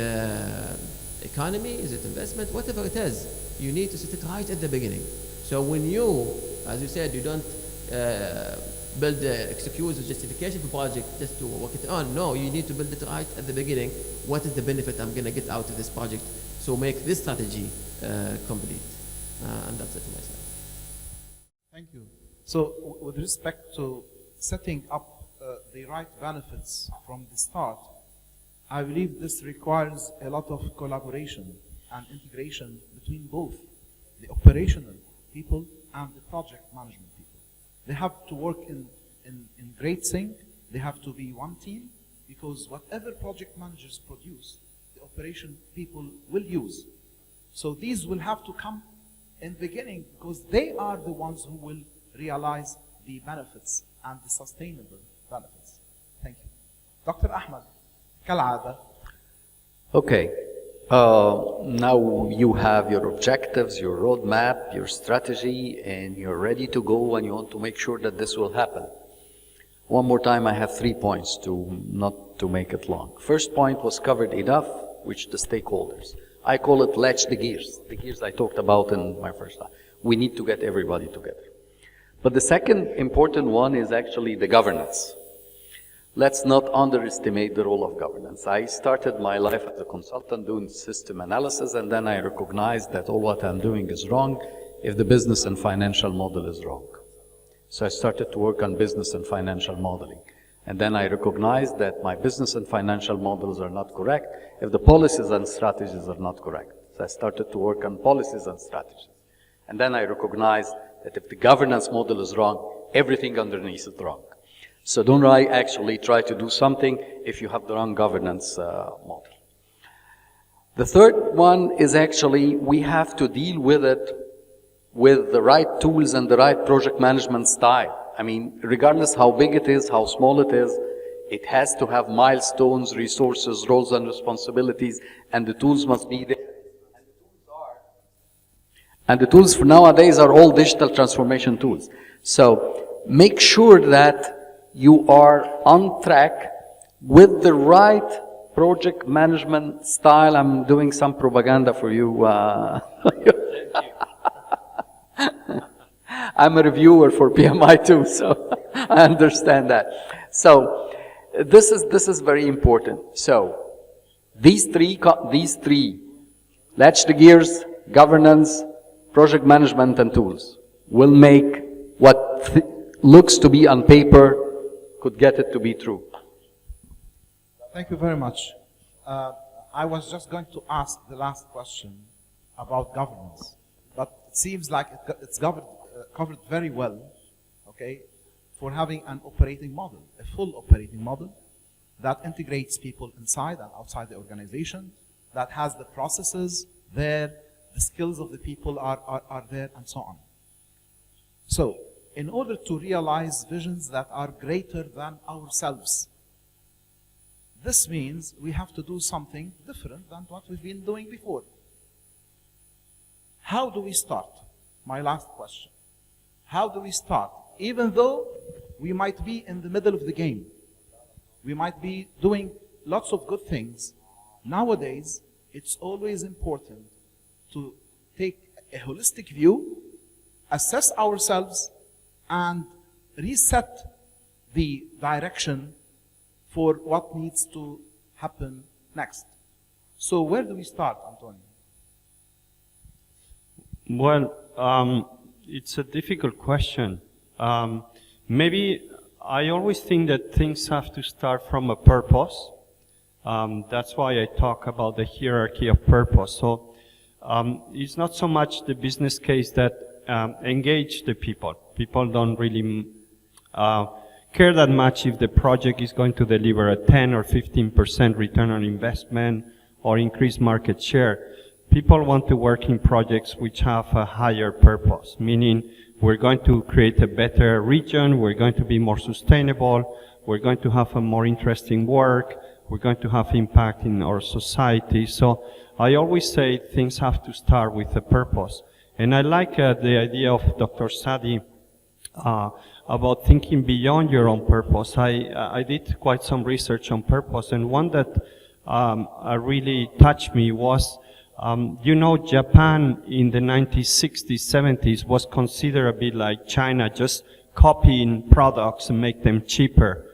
economy? Is it investment? Whatever it is, you need to set it right at the beginning. So when you, as you said, you don't build the excuse or justification for project just to work it on. No, you need to build it right at the beginning. What is the benefit I'm going to get out of this project? So make this strategy complete. And that's it for myself. Thank you. So with respect to setting up the right benefits from the start, I believe this requires a lot of collaboration and integration between both the operational people and the project management people. They have to work in great sync. They have to be one team, because whatever project managers produce, the operation people will use. So these will have to come in the beginning, because they are the ones who will realize the benefits and the sustainable benefits. Thank you. Dr. Ahmed, كالعادة. Okay. Now you have your objectives, your roadmap, your strategy, and you're ready to go, and you want to make sure that this will happen. One more time, I have 3 points not to make it long. First point was covered enough, which the stakeholders. I call it latch the gears. The gears I talked about in my first time. We need to get everybody together. But the second important one is actually the governance. Let's not underestimate the role of governance. I started my life as a consultant doing system analysis, and then I recognized that all what I'm doing is wrong if the business and financial model is wrong. So I started to work on business and financial modeling. And then I recognized that my business and financial models are not correct if the policies and strategies are not correct. So I started to work on policies and strategies. And then I recognized that if the governance model is wrong, everything underneath is wrong. So don't actually try to do something if you have the wrong governance model. The third one is actually we have to deal with it with the right tools and the right project management style. I mean, regardless how big it is, how small it has to have milestones, resources, roles and responsibilities, and the tools must be there. And the tools for nowadays are all digital transformation tools. So make sure that you are on track with the right project management style. I'm doing some propaganda for you. I'm a reviewer for PMI too, so I understand that. So this is very important. So these three, latch the gears, governance, project management, and tools will make what looks to be on paper could get it to be true. Thank you very much. I was just going to ask the last question about governance, but it seems like it's covered very well, okay, for having an operating model, a full operating model that integrates people inside and outside the organization, that has the processes there, the skills of the people are there, and so on. So, in order to realize visions that are greater than ourselves, this means we have to do something different than what we've been doing before. How do we start? My last question. How do we start? Even though we might be in the middle of the game, we might be doing lots of good things, nowadays it's always important to take a holistic view, assess ourselves, and reset the direction for what needs to happen next. So where do we start, Antonio? Well, it's a difficult question. Maybe I always think that things have to start from a purpose. That's why I talk about the hierarchy of purpose. So it's not so much the business case that engage the people. People don't really care that much if the project is going to deliver a 10 or 15% return on investment or increase market share. People want to work in projects which have a higher purpose, meaning we're going to create a better region, we're going to be more sustainable, we're going to have a more interesting work, we're going to have impact in our society. So I always say things have to start with a purpose. And I like the idea of Dr. Sadi about thinking beyond your own purpose. I did quite some research on purpose, and one that really touched me was, Japan in the 1960s, 70s was considered a bit like China, just copying products and make them cheaper.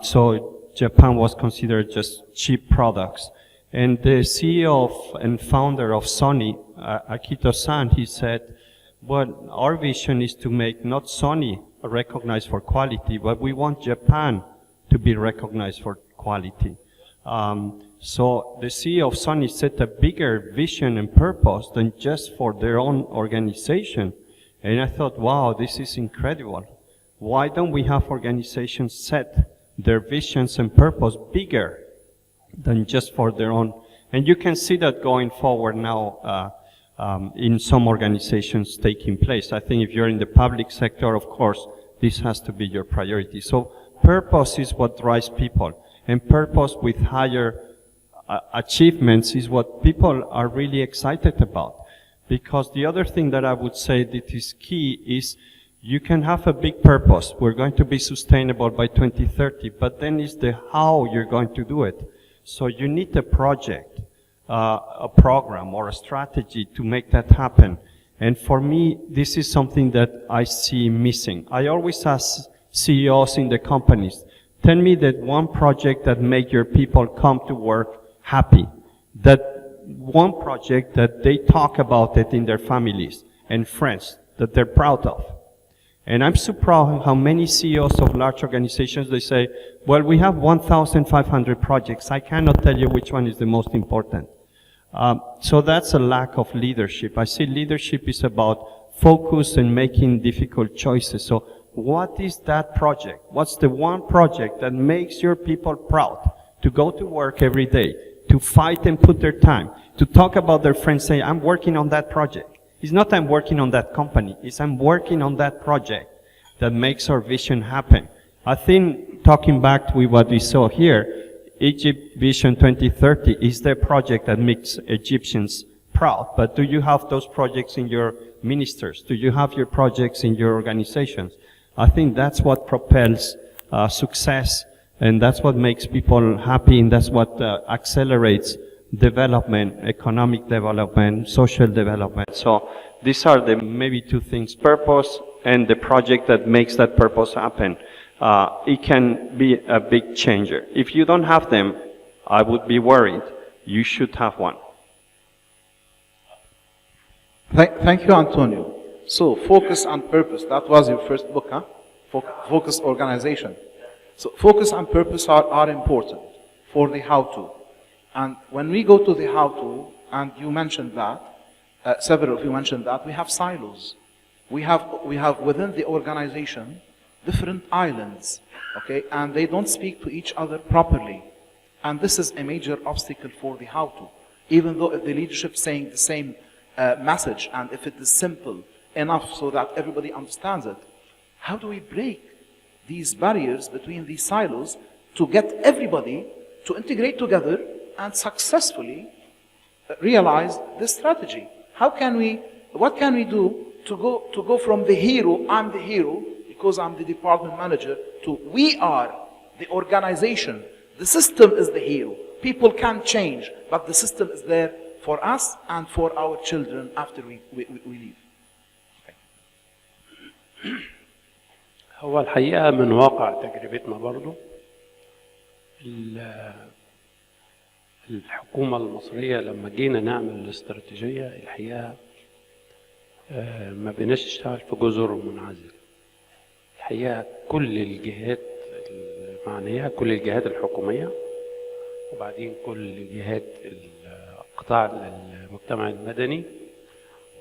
So Japan was considered just cheap products. And the CEO and founder of Sony, Akito-san, he said, well, our vision is to make not Sony recognized for quality, but we want Japan to be recognized for quality. So the CEO of Sony set a bigger vision and purpose than just for their own organization. And I thought, wow, this is incredible. Why don't we have organizations set their visions and purpose bigger than just for their own? And you can see that going forward now in some organizations taking place. I think if you're in the public sector, of course, this has to be your priority. So purpose is what drives people. And purpose with higher achievements is what people are really excited about. Because the other thing that I would say that is key is you can have a big purpose. We're going to be sustainable by 2030, but then it's the how you're going to do it. So you need a project, a program or a strategy to make that happen. And for me, this is something that I see missing. I always ask CEOs in the companies, tell me that one project that make your people come to work happy. That one project that they talk about it in their families and friends, that they're proud of. And I'm so proud how many CEOs of large organizations, they say, well, we have 1,500 projects. I cannot tell you which one is the most important. So that's a lack of leadership. I see leadership is about focus and making difficult choices. So what is that project? What's the one project that makes your people proud to go to work every day, to fight and put their time, to talk about their friends, say, I'm working on that project. It's not I'm working on that company, it's I'm working on that project that makes our vision happen. I think, talking back to what we saw here, Egypt Vision 2030 is the project that makes Egyptians proud. But do you have those projects in your ministers? Do you have your projects in your organizations? I think that's what propels success, and that's what makes people happy, and that's what accelerates development, economic development, social development. So these are the maybe two things, purpose and the project that makes that purpose happen. It can be a big changer. If you don't have them, I would be worried. You should have one. Thank you, Antonio. So, focus and purpose. That was your first book, huh? Focus organization. So, focus and purpose are important. for the how-to. And when we go to the how-to, and you mentioned that, several of you mentioned that, we have silos. We have within the organization different islands, okay, and they don't speak to each other properly. And this is a major obstacle for the how-to. Even though if the leadership is saying the same message, and if it is simple enough so that everybody understands it, how do we break these barriers between these silos to get everybody to integrate together and successfully realize this strategy? What can we do to go from the hero, I'm the hero because I'm the department manager, to we are the organization, the system is the hero. People can change, but the system is there for us and for our children after we leave. هو الحقيقة من واقع تجربتنا برضو الحكومة المصرية لما جينا نعمل الاستراتيجية الحقيقة ما بقيناش نشتغل في جزر منعزلة. الحقيقة كل الجهات المعنية، كل الجهات الحكومية، وبعدين كل جهات قطاع المجتمع المدني،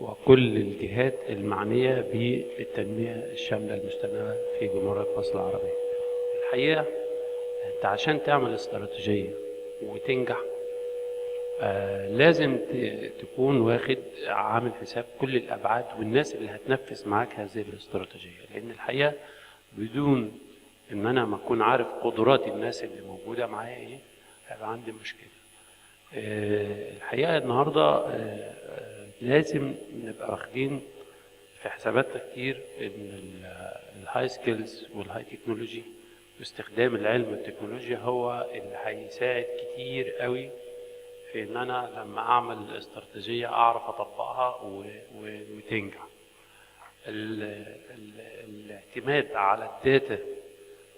وكل الجهات المعنية بالتنمية الشاملة المستدامة في جمهورية مصر العربية. الحقيقة انت عشان تعمل استراتيجية وتنجح لازم تكون واخد عامل حساب كل الأبعاد والناس اللي هتنفذ معاك هذه الاستراتيجية، لأن الحقيقة بدون إن أنا ما أكون عارف قدرات الناس اللي موجودة معايا إيه هيبقى عندي مشكلة. الحقيقة النهاردة لازم نبقى واخدين في حساباتنا كتير إن الهاي سكيلز والهاي تكنولوجي واستخدام العلم والتكنولوجيا هو اللي هيساعد كتير قوي في ان انا لما اعمل استراتيجيه اعرف اطبقها وتنجح. الاعتماد على الداتا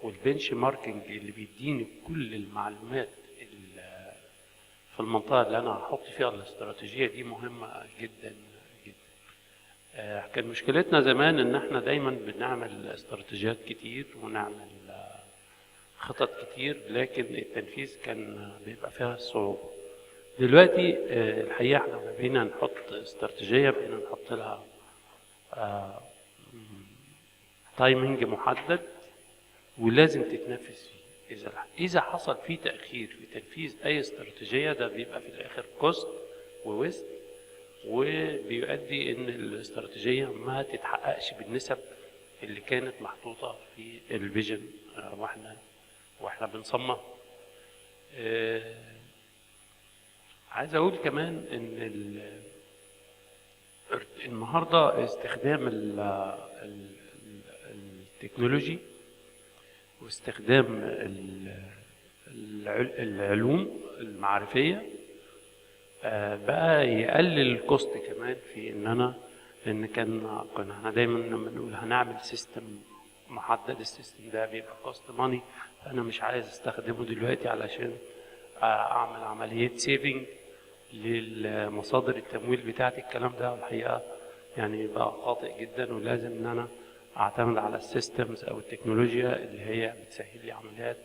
والبنش ماركينج اللي بيديني كل المعلومات في المنطقه اللي انا هحط فيها الاستراتيجيه دي مهمه جدا جدا. كان مشكلتنا زمان ان احنا دايما بنعمل استراتيجيات كتير ونعمل خطط كتير، لكن التنفيذ كان بيبقى فيها صعوبة. دلوقتي الحقيقة احنا بقينا نحط استراتيجية، بقينا نحط لها تايمنج محدد ولازم تتنفذ فيه. إذا حصل فيه تأخير في تنفيذ أي استراتيجية ده بيبقى في الآخر كوست وويست، وبيؤدي إن الاستراتيجية ما تتحققش بالنسب اللي كانت محطوطة في الفيجن واحنا بنصمم. عايز اقول كمان ان النهارده استخدام التكنولوجي واستخدام العلوم المعرفيه بقى يقلل الكوست كمان في لان كنا احنا دايما لما نقول هنعمل سيستم محدد، السيستم ده بيبقى كوست ماني، انا مش عايز استخدمه دلوقتي علشان اعمل عمليه سيفنج للمصادر التمويل بتاعتي. الكلام ده الحقيقه يعني بقى خاطئ جدا، ولازم ان انا اعتمد على السيستمز او التكنولوجيا اللي هي بتسهل لي عمليات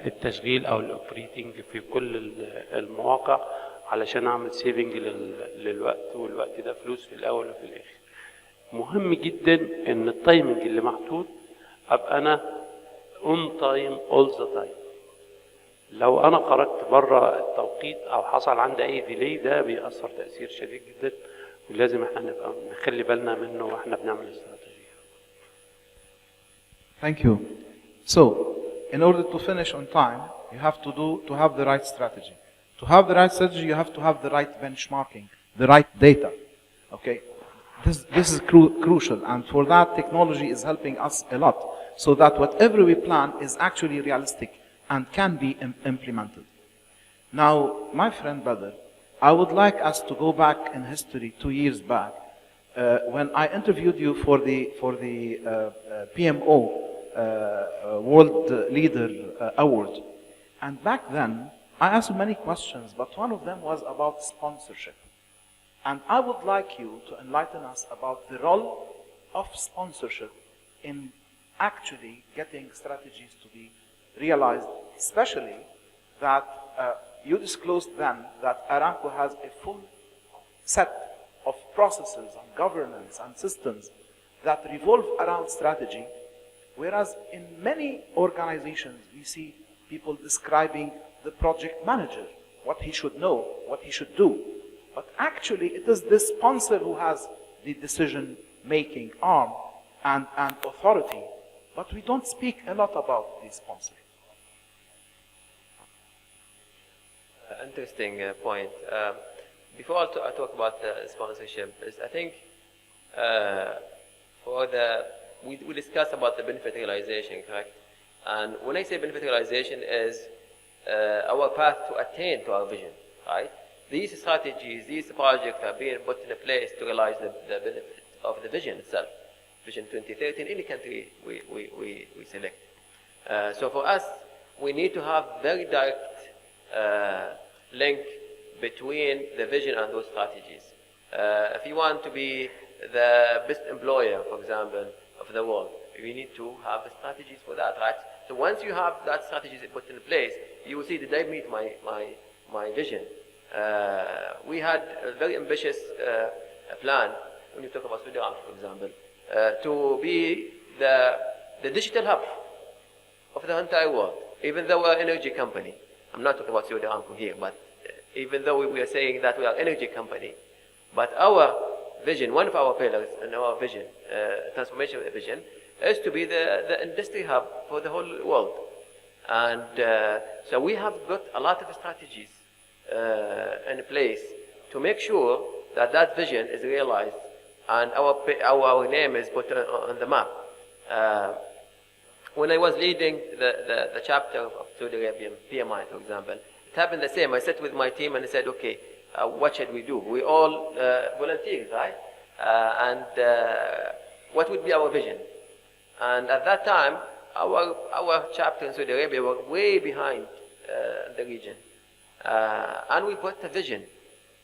التشغيل او الاوبريتنج في كل المواقع علشان اعمل سيفنج للوقت، والوقت ده فلوس في الاول وفي الاخر. مهم جدا ان التايمنج اللي محطوط ابقى انا اون تايم اول ذا تايم. لو انا خرجت بره التوقيت او حصل عندي اي ديلي ده بيأثر تأثير شديد جدا، ولازم احنا نبقى نخلي بالنا منه واحنا بنعمل استراتيجية. Thank you. So, in order to finish on time, you have to have the right strategy. To have the right strategy, you have to have the right benchmarking, the right data. Okay? This is crucial, and for that, technology is helping us a lot, so that whatever we plan is actually realistic and can be implemented. Now, my friend Badr, I would like us to go back in history 2 years back, when I interviewed you for the PMO World Leader Award. And back then, I asked you many questions, but one of them was about sponsorship. And I would like you to enlighten us about the role of sponsorship in actually getting strategies to be realized, especially that you disclosed then that Aramco has a full set of processes and governance and systems that revolve around strategy, whereas in many organizations we see people describing the project manager, what he should know, what he should do. But actually it is the sponsor who has the decision-making arm and authority, but we don't speak a lot about the sponsor. Interesting point. Before I talk about the sponsorship, I think we discussed about the benefit realization, correct? And when I say benefit realization is our path to attain to our vision, right? These strategies, these projects are being put in place to realize the benefit of the vision itself. Vision 2030 in any country we select. So for us, we need to have very direct link between the vision and those strategies. If you want to be the best employer, for example, of the world, we need to have strategies for that, right? So once you have that strategies put in place, you will see, did I meet my vision? We had a very ambitious plan, when you talk about Saudi Arabia, for example, to be the digital hub of the entire world, even though we're an energy company. I'm not talking about Saudi Arabia here, but even though we are saying that we are an energy company, but our vision, one of our pillars in our vision, transformation vision, is to be the industry hub for the whole world. And so we have got a lot of strategies in place to make sure that that vision is realized and our name is put on the map. When I was leading the chapter of Saudi Arabian PMI, for example, it happened the same. I sat with my team and I said, okay, what should we do? We all volunteers, right? And what would be our vision? And at that time, our chapter in Saudi Arabia were way behind the region. And we put a vision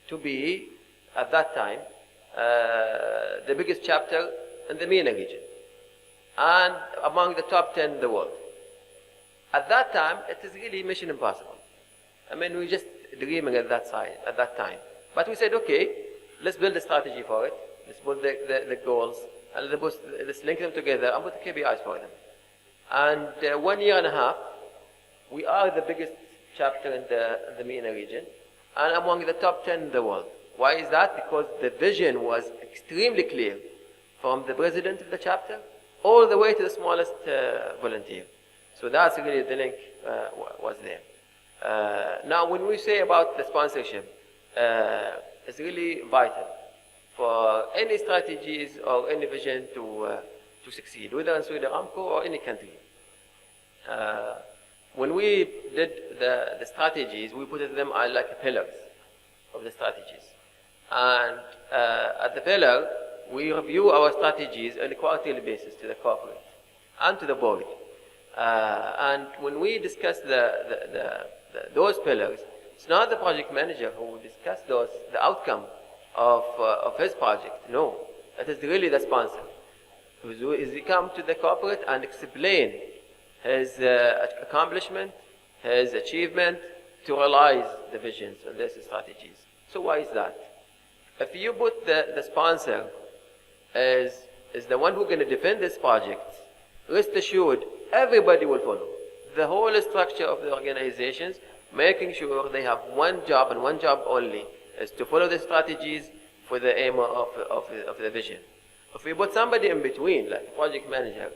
to be, at that time, the biggest chapter in the MENA region and among the top 10 in the world. At that time, it is really mission impossible. I mean, we just dreaming at that time. But we said, okay, let's build a strategy for it. Let's build the goals, and let's link them together and put the KPIs for them. And 1 year and a half, we are the biggest chapter in the MENA region and among the top 10 in the world. Why is that? Because the vision was extremely clear from the president of the chapter all the way to the smallest volunteer. So that's really the link was there. Now, when we say about the sponsorship, it's really vital for any strategies or any vision to succeed, whether in Saudi Aramco or any country. When we did the strategies, we put them like pillars of the strategies. And at the pillar, we review our strategies on a quarterly basis to the corporate and to the board. And when we discuss those pillars, it's not the project manager who will discuss the outcome of his project. No, it is really the sponsor. He come to the corporate and explain his accomplishment, his achievement to realize the visions and these strategies. So why is that? If you put the sponsor as the one who's going to defend this project, rest assured, everybody will follow. The whole structure of the organizations, making sure they have one job and one job only, is to follow the strategies for the aim of the vision. If we put somebody in between, like a project manager,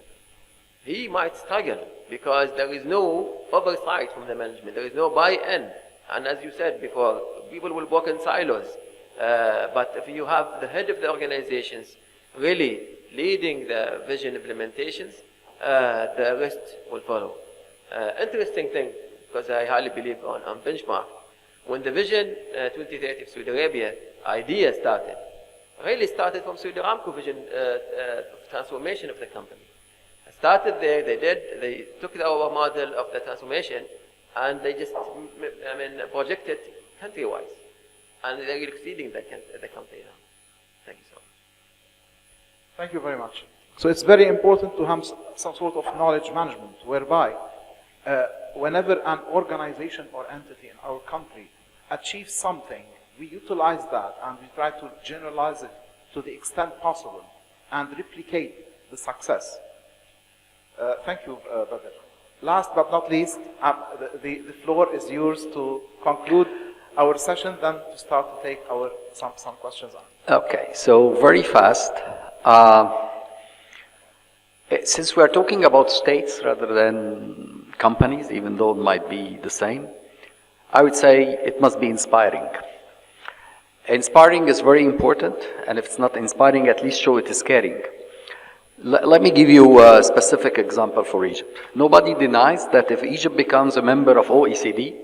he might struggle because there is no oversight from the management. There is no buy-in. And as you said before, people will work in silos. But if you have the head of the organizations really leading the vision implementations, the rest will follow. Interesting thing, because I highly believe on benchmark. When the Vision 2030 of Saudi Arabia idea started, really started from Saudi Aramco vision transformation of the company. Started there, they took our model of the transformation and they just, projected country-wise. And they're exceeding the country now. Thank you so much. Thank you very much. So it's very important to have some sort of knowledge management whereby whenever an organization or entity in our country achieves something, we utilize that and we try to generalize it to the extent possible and replicate the success. Thank you, Badr. Last but not least, the floor is yours to conclude our session, then to start to take some questions on. Okay, so very fast. Since we're talking about states rather than companies, even though it might be the same, I would say it must be inspiring. Inspiring is very important, and if it's not inspiring, at least show it is caring. Let me give you a specific example for Egypt. Nobody denies that if Egypt becomes a member of OECD,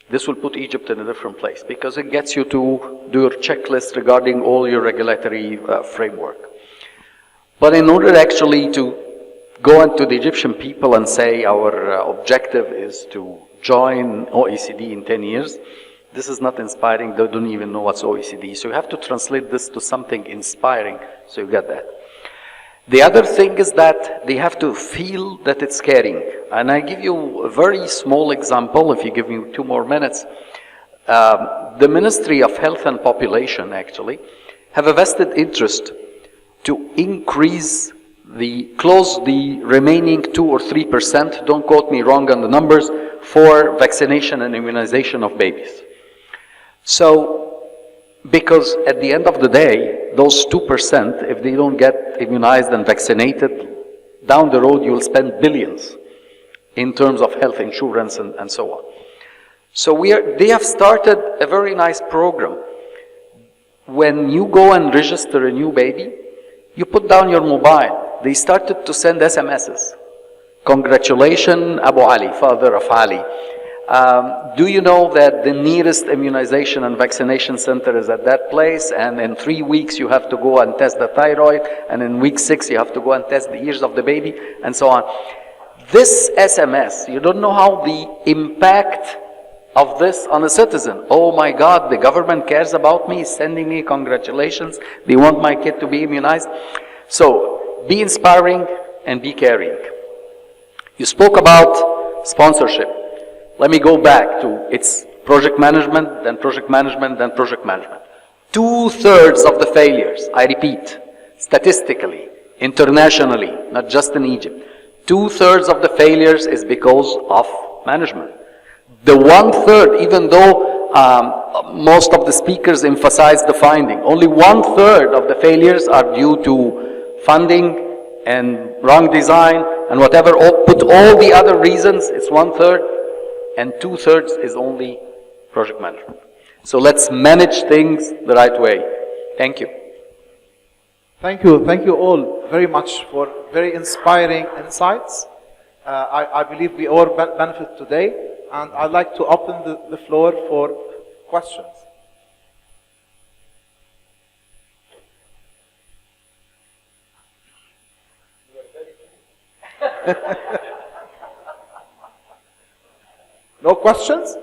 this will put Egypt in a different place because it gets you to do your checklist regarding all your regulatory framework. But in order actually to go into the Egyptian people and say our objective is to join OECD in 10 years, this is not inspiring. They don't even know what's OECD. So you have to translate this to something inspiring so you get that. The other thing is that they have to feel that it's caring. And I give you a very small example, if you give me 2 more minutes. The Ministry of Health and Population, actually, have a vested interest to increase close the remaining 2 or 3%, don't quote me wrong on the numbers, for vaccination and immunization of babies. So, because at the end of the day, those 2%, if they don't get immunized and vaccinated, down the road you'll spend billions in terms of health insurance and so on. So they have started a very nice program. When you go and register a new baby, you put down your mobile. They started to send SMSs. Congratulations, Abu Ali, father of Ali. Do you know that the nearest immunization and vaccination center is at that place, and in 3 weeks you have to go and test the thyroid, and in week 6 you have to go and test the ears of the baby, and so on. This SMS, you don't know how the impact of this on a citizen. Oh my God, the government cares about me, sending me congratulations, they want my kid to be immunized. So, be inspiring and be caring. You spoke about sponsorship. Let me go back to its project management, then project management, then project management. 2/3 of the failures, I repeat, statistically, internationally, not just in Egypt, 2/3 of the failures is because of management. The 1/3, even though most of the speakers emphasize the finding, only 1/3 of the failures are due to funding and wrong design and whatever. Put all the other reasons, it's 1/3. And 2/3 is only project management. So let's manage things the right way. Thank you. Thank you all very much for very inspiring insights. I believe we all benefit today, and I'd like to open the floor for questions. No questions?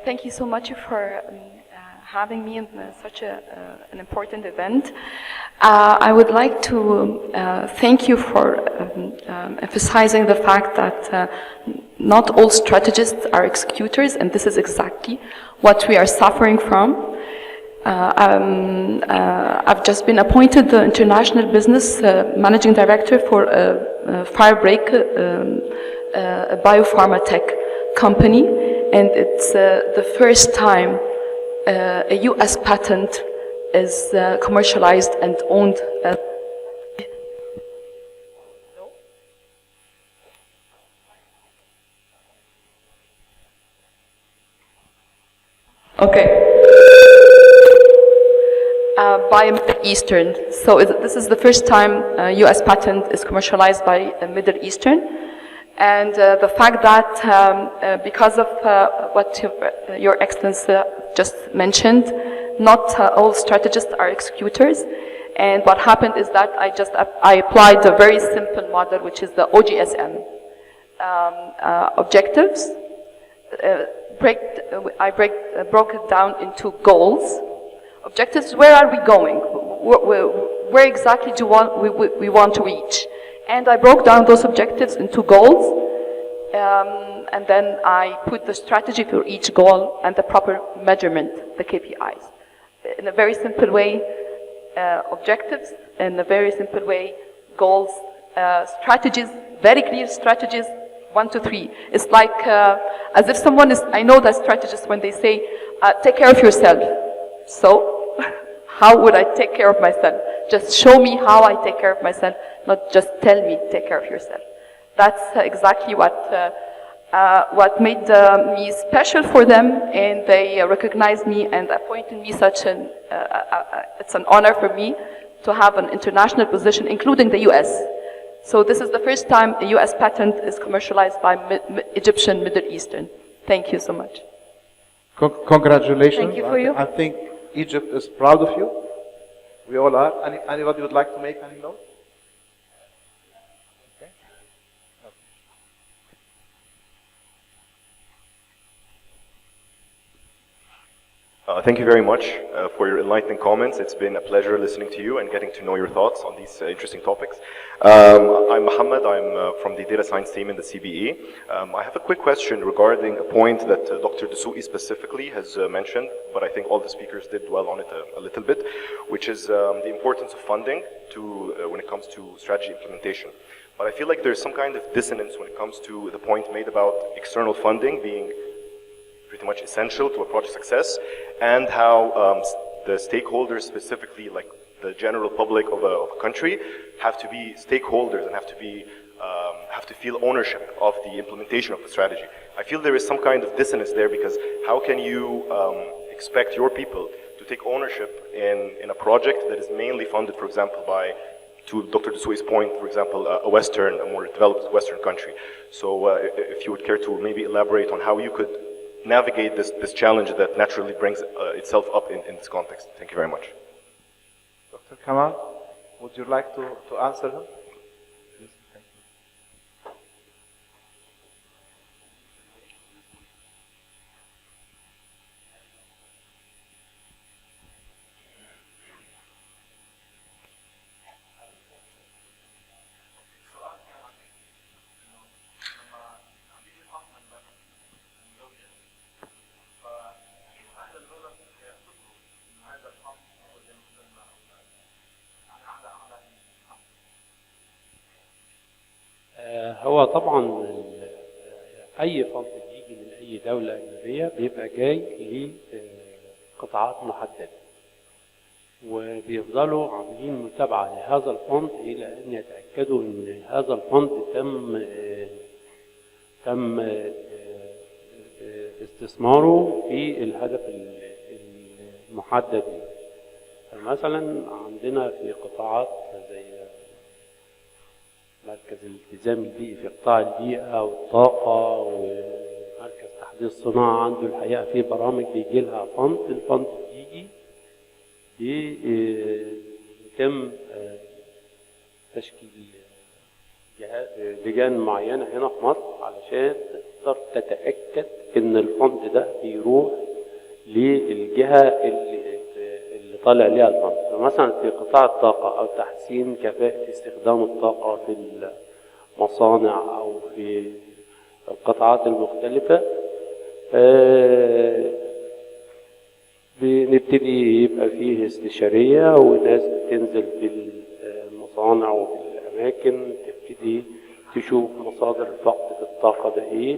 Thank you so much for having me in such an important event. I would like to thank you for emphasizing the fact that not all strategists are executors, and this is exactly what we are suffering from. I've just been appointed the International Business Managing Director for Firebreak, a biopharma tech company. And it's the first time a US patent is commercialized and owned. by Middle Eastern. So this is the first time US patent is commercialized by Middle Eastern. And the fact that because of what Your Excellency just mentioned, not all strategists are executors. And what happened is that I applied a very simple model, which is the OGSM objectives. I broke it down into goals. Objectives, where are we going? Where exactly do we want to reach? And I broke down those objectives into goals. And then I put the strategy for each goal and the proper measurement, the KPIs. In a very simple way, objectives, in a very simple way, goals, strategies, very clear strategies, 1 to 3. It's like as if someone is, I know that strategists when they say, take care of yourself. So how would I take care of myself? Just show me how I take care of myself, not just tell me, take care of yourself. That's exactly what made me special for them, and they recognized me and appointed me such an, it's an honor for me to have an international position, including the US. So this is the first time a US patent is commercialized by Egyptian Middle Eastern. Thank you so much. Congratulations. Thank you for you. I think Egypt is proud of you. We all are. Anybody would like to make any note? Thank you very much for your enlightening comments. It's been a pleasure listening to you and getting to know your thoughts on these interesting topics. I'm Mohammed. I'm from the data science team in the CBE. I have a quick question regarding a point that Dr. Dessouky specifically has mentioned, but I think all the speakers did dwell on it a little bit, which is the importance of funding when it comes to strategy implementation. But I feel like there's some kind of dissonance when it comes to the point made about external funding being pretty much essential to a project success, and how the stakeholders, specifically like the general public of a country, have to be stakeholders and have to feel ownership of the implementation of the strategy. I feel there is some kind of dissonance there, because how can you expect your people to take ownership in a project that is mainly funded, for example, by, to Dr. Dessouky's point, for example, a more developed Western country. So if you would care to maybe elaborate on how you could navigate this challenge that naturally brings itself up in this context. Thank you very much. Dr. Kamal, would you like to answer him? هو طبعا اي فند بيجي من اي دوله اجنبيه بيبقى جاي لقطاعات محدده، وبيفضلوا عاملين متابعه لهذا الفند الى ان يتاكدوا ان هذا الفند تم استثماره في الهدف المحدد. مثلا عندنا في قطاعات زي مركز الالتزام البيئي في قطاع البيئة والطاقة، ومركز تحديث الصناعة عنده الحقيقة في برامج بيجي لها فند. الفند بيجي يتم تشكيل لجان معينة هنا في مصر علشان تقدر تتأكد إن الفند ده بيروح للجهة اللي طالع ليها الفند. فمثلا في قطاع الطاقة أو تحسين كفاءة استخدام الطاقة في المصانع أو في القطاعات المختلفة، بنبتدي يبقى فيه استشارية وناس بتنزل في المصانع وفي الأماكن تبتدي تشوف مصادر فقد الطاقة ده إيه،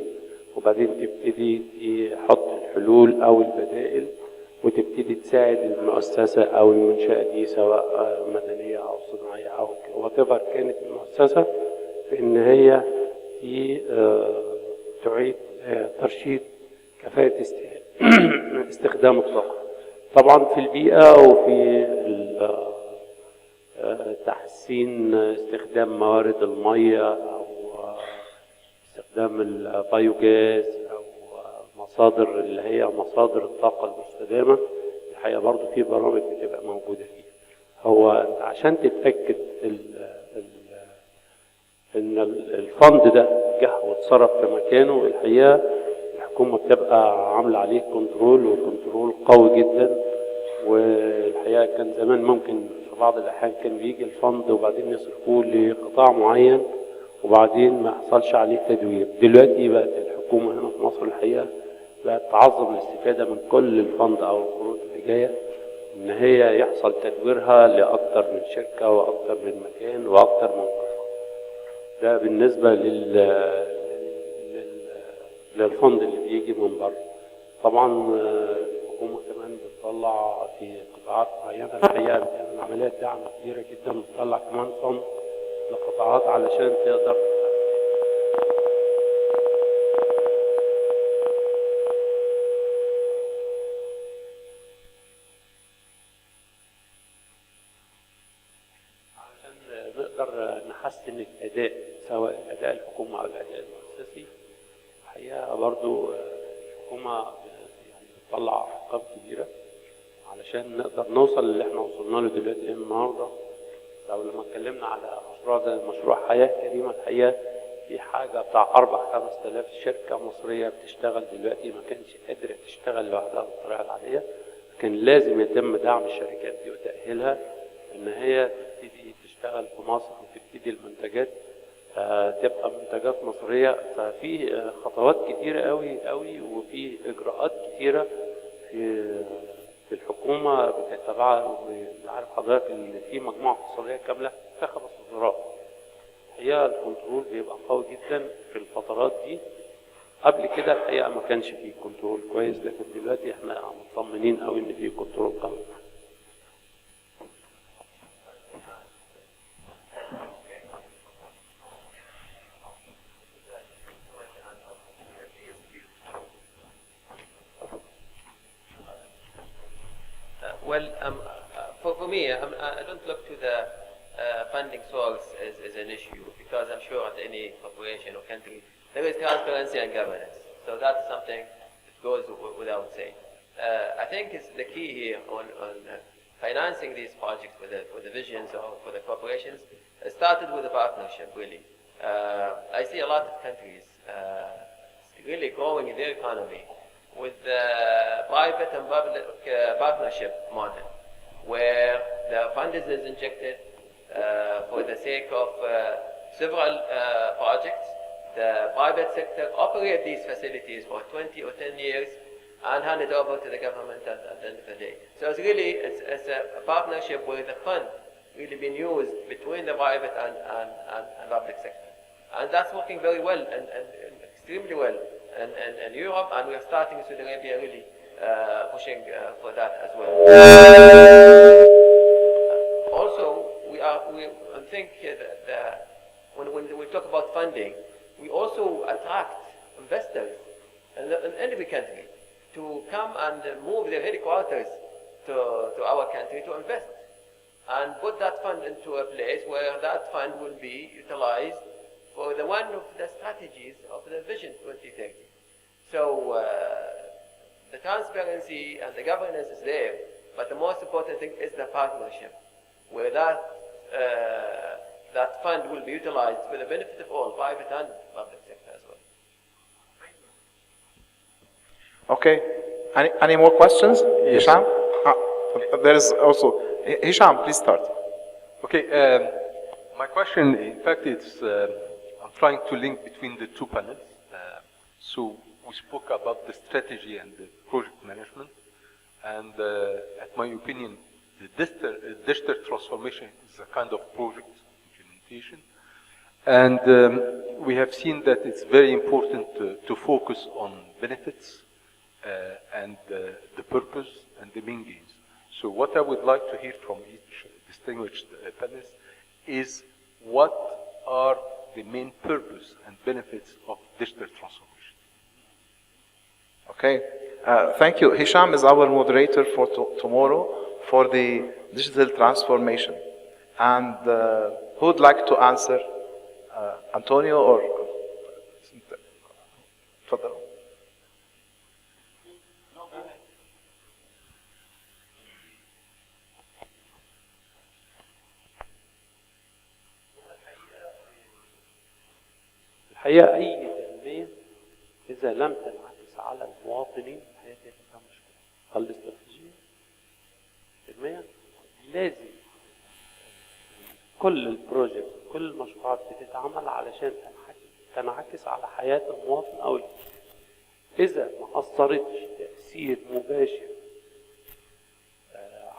وبعدين تبتدي تحط الحلول أو البدائل، وتبتدي تساعد المؤسسة أو المنشأة دي سواء مدنية أو صناعية أو whatever كانت المؤسسة، في إن هي تعيد ترشيد كفاءة استخدام الطاقة. طبعا في البيئة وفي تحسين استخدام موارد المية أو استخدام البايوجاز أو مصادر اللي هي مصادر الطاقة المستدامة. الحقيقة برضو في برامج بتبقى موجودة فيها. هو عشان تتأكد إن الفند ده جه واتصرف في مكانه، الحقيقة الحكومة بتبقى عاملة عليه كنترول، وكنترول قوي جدا. والحقيقة كان زمان ممكن في بعض الأحيان كان بيجي الفند وبعدين يصرفوه لقطاع معين وبعدين ما حصلش عليه تدوير. دلوقتي بقت الحكومة هنا في مصر الحقيقة بقت تعظم الاستفادة من كل الفند أو القروض اللي جاية، إن هي يحصل تدويرها لأكثر من شركة وأكثر من مكان وأكثر من قطاع. ده بالنسبة للفند اللي بيجي من بره. طبعا الحكومة كمان بتطلع في قطاعات معينة الحقيقة بتعمل عمليات دعم كبيرة جدا، بتطلع كمان فند لقطاعات علشان تقدر نقدر نحسن الأداء، سواء أداء الحكومة أو الأداء المؤسسي. الحقيقة برضو الحكومة يعني بتطلع أرقام كبيرة علشان نقدر نوصل للي احنا وصلنا له دلوقتي النهارده. لو لما اتكلمنا على مشروع زي مشروع حياة كريمة، الحقيقة في حاجة بتاع 4-5 آلاف شركة مصرية بتشتغل دلوقتي ما كانش قادرة تشتغل لوحدها بالطريقة العادية. كان لازم يتم دعم الشركات دي وتأهيلها إن هي تبتدي تشتغل في مصر وتبتدي المنتجات تبقى منتجات مصرية. ففي خطوات كتيرة قوي وفي إجراءات كتيرة في الحكومة بتتبعها. وعارف حضرتك إن في مجموعة اقتصادية كاملة فيها 5 وزارات. الحقيقة الكنترول بيبقى قوي جدا في الفترات دي. قبل كده الحقيقة ما كانش فيه كنترول كويس، لكن دلوقتي احنا مطمنين قوي إن فيه كنترول قوي. Well, for me, I don't look to the funding source as an issue, because I'm sure at any corporation or country there is transparency and governance. So that's something that goes without saying. I think it's the key here on financing these projects for the visions or for the corporations. It started with a partnership, really. I see a lot of countries really growing their economy with the private and public partnership model, where the fund is injected for the sake of several projects. The private sector operate these facilities for 20 or 10 years and hand it over to the government at the end of the day. So it's really it's a partnership where the fund really been used between the private and public sector, and that's working very well and extremely well in Europe, and we are starting in Saudi Arabia really pushing for that as well. Also, I think that when we talk about funding, we also attract investors in every country to come and move their headquarters to our country to invest and put that fund into a place where that fund will be utilized for the one of the strategies of the Vision 2030. So the transparency and the governance is there, but the most important thing is the partnership, where that fund will be utilized for the benefit of all, private and public sector as well. Okay. Any more questions? Yes. Hisham? There is also Hisham. Please start. Okay. My question, in fact, it's I'm trying to link between the two panels. So we spoke about the strategy and the project management, and at my opinion, the digital transformation is a kind of project implementation, and we have seen that it's very important to focus on benefits and the purpose and the main gains. So what I would like to hear from each distinguished panelist is what are the main purpose and benefits of digital transformation. Okay. Thank you. Hisham is our moderator for tomorrow for the digital transformation. And who would like to answer? Antonio or تفضل. الحقيقة أي تنمية إذا لم تنعكس على المواطنين هي تبقى مشكلة. الاستراتيجية التنمية لازم كل البروجكت كل المشروعات بتتعمل علشان تنعكس على حياة المواطن أو إذا ما أثرتش تأثير مباشر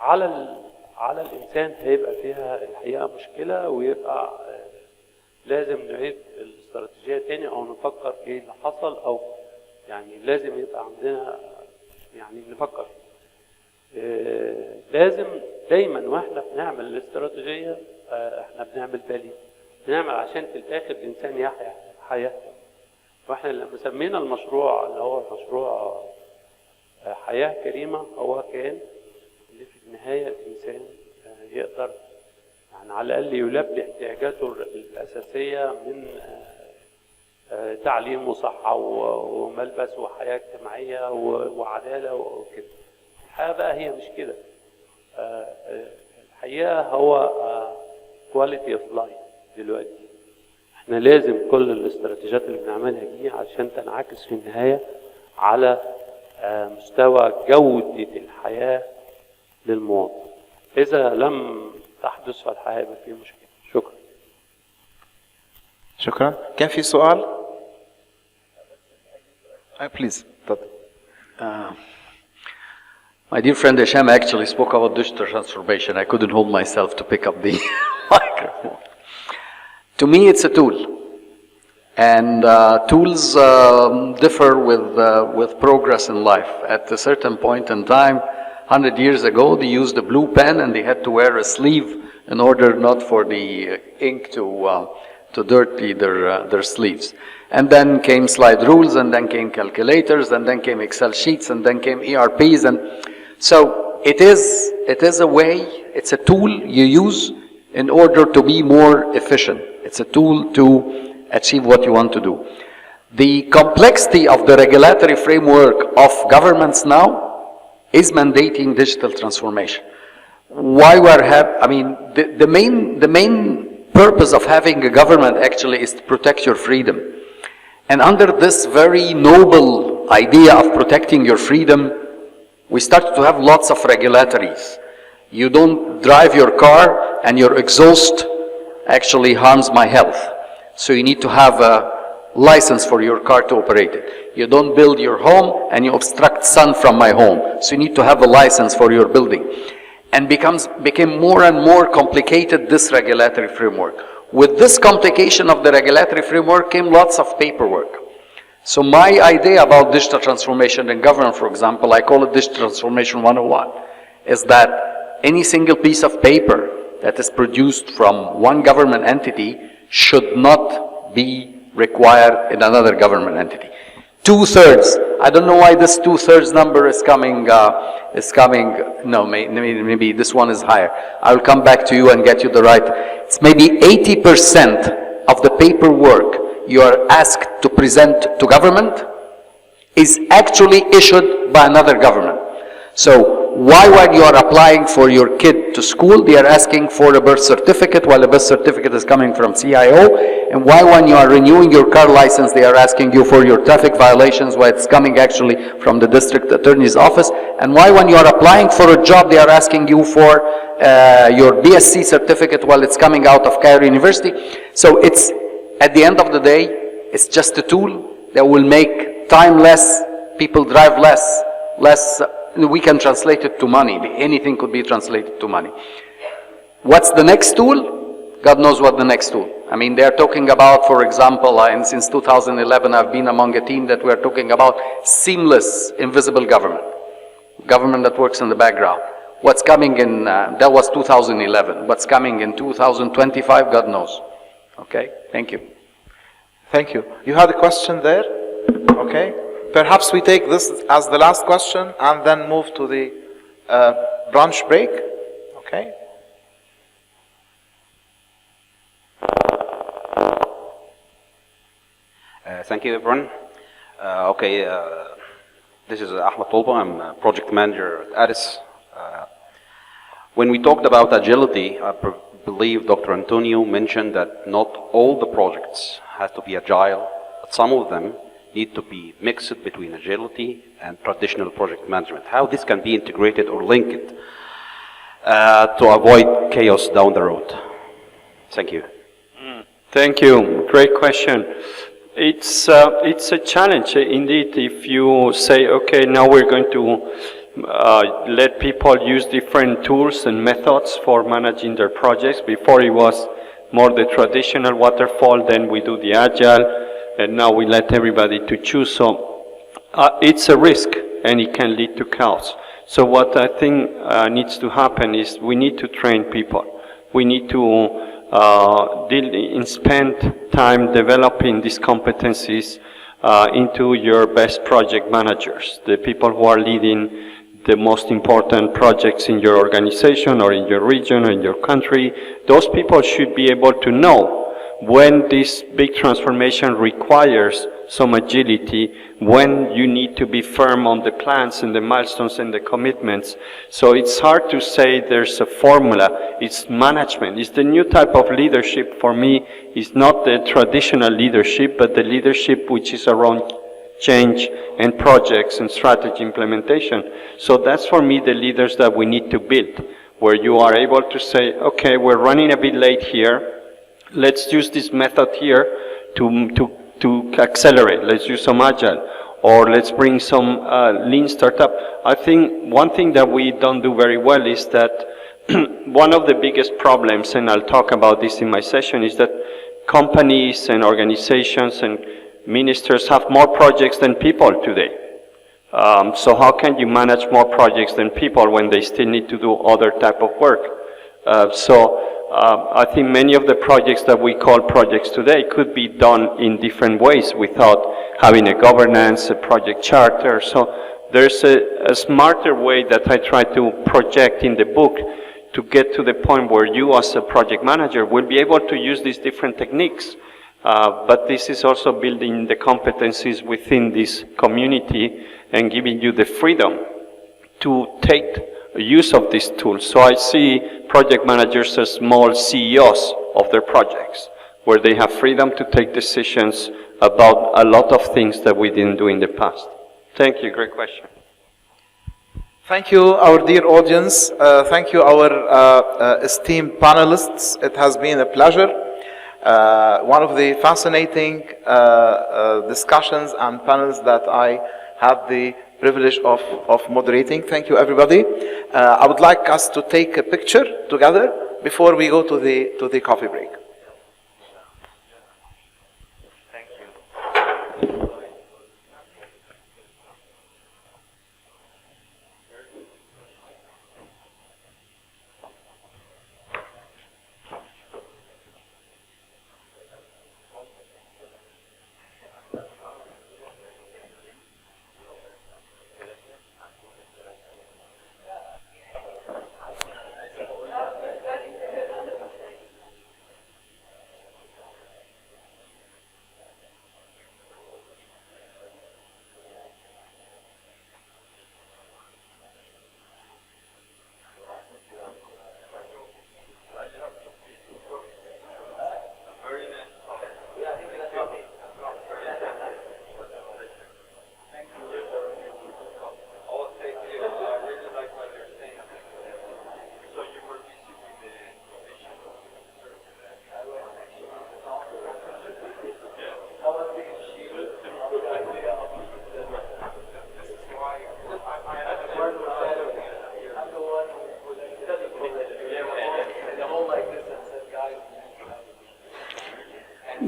على الإنسان هيبقى فيها الحقيقة مشكلة، ويبقى لازم نعيد الاستراتيجية تاني أو نفكر إيه اللي حصل، أو يعني لازم يبقى عندنا يعني نفكر لازم دايما واحنا بنعمل الاستراتيجية احنا بنعمل بالي بنعمل عشان في الآخر الإنسان يحيا حياته. واحنا لما سمينا المشروع اللي هو مشروع حياة كريمة هو كان اللي في النهاية الإنسان يقدر يعني على الأقل يلبي احتياجاته الأساسية من تعليم وصحة وملبس وحياة اجتماعية وعدالة وكده. الحقيقة بقى هي مش كده. الحقيقة هو quality of life دلوقتي. احنا لازم كل الاستراتيجيات اللي بنعملها دي عشان تنعكس في النهاية على مستوى جودة الحياة للمواطن. إذا لم تحدث فالحياة يبقى فيه مشكلة. شكرا. شكرا. كان في سؤال؟ Please. My dear friend Hisham actually spoke about digital transformation. I couldn't hold myself to pick up the microphone. To me, it's a tool. And tools differ with progress in life. At a certain point in time, 100 years ago, they used a blue pen and they had to wear a sleeve in order not for the ink to dirty their sleeves. And then came slide rules, and then came calculators, and then came Excel sheets, and then came ERPs. And so it is a way, it's a tool you use in order to be more efficient. It's a tool to achieve what you want to do. The complexity of the regulatory framework of governments now is mandating digital transformation. Why we're the main purpose of having a government actually is to protect your freedom. And under this very noble idea of protecting your freedom, we started to have lots of regulatories. You don't drive your car and your exhaust actually harms my health. So you need to have a license for your car to operate it. You don't build your home and you obstruct sun from my home. So you need to have a license for your building. And became more and more complicated, this regulatory framework. With this complication of the regulatory framework came lots of paperwork. So my idea about digital transformation in government, for example, I call it Digital Transformation 101, is that any single piece of paper that is produced from one government entity should not be required in another government entity. 2/3. I don't know why this 2/3 number is coming. No, maybe this one is higher. I will come back to you and get you the right. It's maybe 80% of the paperwork you are asked to present to government is actually issued by another government. So why when you are applying for your kid to school, they are asking for a birth certificate while a birth certificate is coming from CIO? And why when you are renewing your car license, they are asking you for your traffic violations while it's coming actually from the district attorney's office? And why when you are applying for a job, they are asking you for your BSc certificate while it's coming out of Cairo University? So it's, at the end of the day, it's just a tool that will make time less, people drive less. We can translate it to money. Anything could be translated to money. What's the next tool? God knows what the next tool. I mean, they're talking about, for example, and since 2011, I've been among a team that we're talking about seamless, invisible government. Government that works in the background. What's coming in, that was 2011. What's coming in 2025, God knows. Okay, thank you. Thank you. You had a question there? Okay. Perhaps we take this as the last question and then move to the brunch break. Okay. Thank you, everyone. This is Ahmed Tolba. I'm a project manager at Addis. When we talked about agility, I believe Dr. Antonio mentioned that not all the projects have to be agile, but some of them need to be mixed between agility and traditional project management. How this can be integrated or linked to avoid chaos down the road. Thank you. Thank you. Great question. It's a challenge indeed. If you say, okay, now we're going to let people use different tools and methods for managing their projects. Before it was more the traditional waterfall, then we do the agile, and now we let everybody to choose. So it's a risk, and it can lead to chaos. So what I think needs to happen is we need to train people. We need to spend time developing these competencies into your best project managers, the people who are leading the most important projects in your organization or in your region or in your country. Those people should be able to know when this big transformation requires some agility, when you need to be firm on the plans and the milestones and the commitments. So it's hard to say there's a formula. It's management. It's the new type of leadership for me. It's not the traditional leadership, but the leadership which is around change and projects and strategy implementation. So that's for me the leaders that we need to build, where you are able to say, okay, we're running a bit late here. Let's use this method here to accelerate. Let's use some agile, or let's bring some lean startup. I think one thing that we don't do very well is that one of the biggest problems, and I'll talk about this in my session, is that companies and organizations and ministers have more projects than people today. So how can you manage more projects than people when they still need to do other type of work? I think many of the projects that we call projects today could be done in different ways without having a governance, a project charter. So there's a smarter way that I try to project in the book to get to the point where you as a project manager will be able to use these different techniques. But this is also building the competencies within this community and giving you the freedom to take use of these tools. So I see project managers as small CEOs of their projects, where they have freedom to take decisions about a lot of things that we didn't do in the past. Thank you, great question. Thank you, our dear audience. Thank you, our esteemed panelists. It has been a pleasure. One of the fascinating discussions and panels that I had the privilege of moderating. Thank you, everybody. I would like us to take a picture together before we go to the coffee break.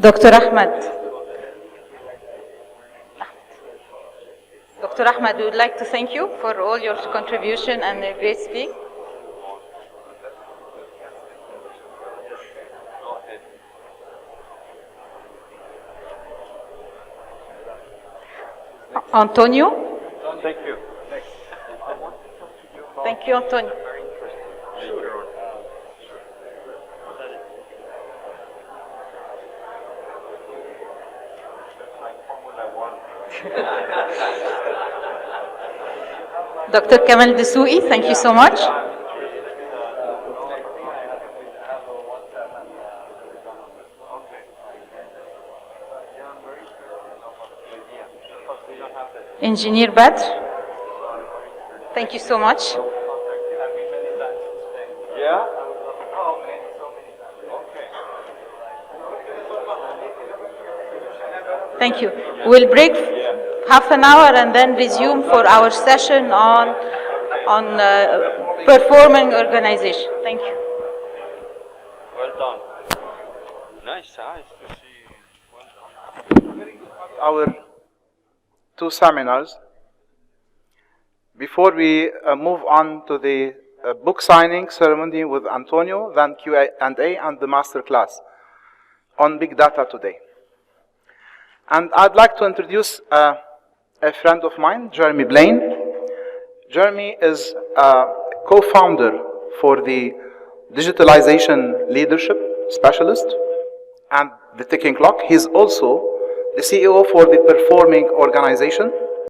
Dr. Ahmed, we would like to thank you for all your contribution and a great speak. Antonio? Thank you. Thank you, Antonio. Dr. Kamal Dessouky, thank you so much. Engineer Badr, thank you so much. Yeah? Thank you. We'll break half an hour and then resume for our session on performing organization. Thank you. Well done. Nice to see. Our two seminars. Before we move on to the book signing ceremony with Antonio, then Q&A and the master class on big data today. And I'd like to introduce a friend of mine, Jeremy Blaine. Jeremy is a co-founder for the Digitalization Leadership Specialist and the Ticking Clock. He's also the CEO for the Performing Organization.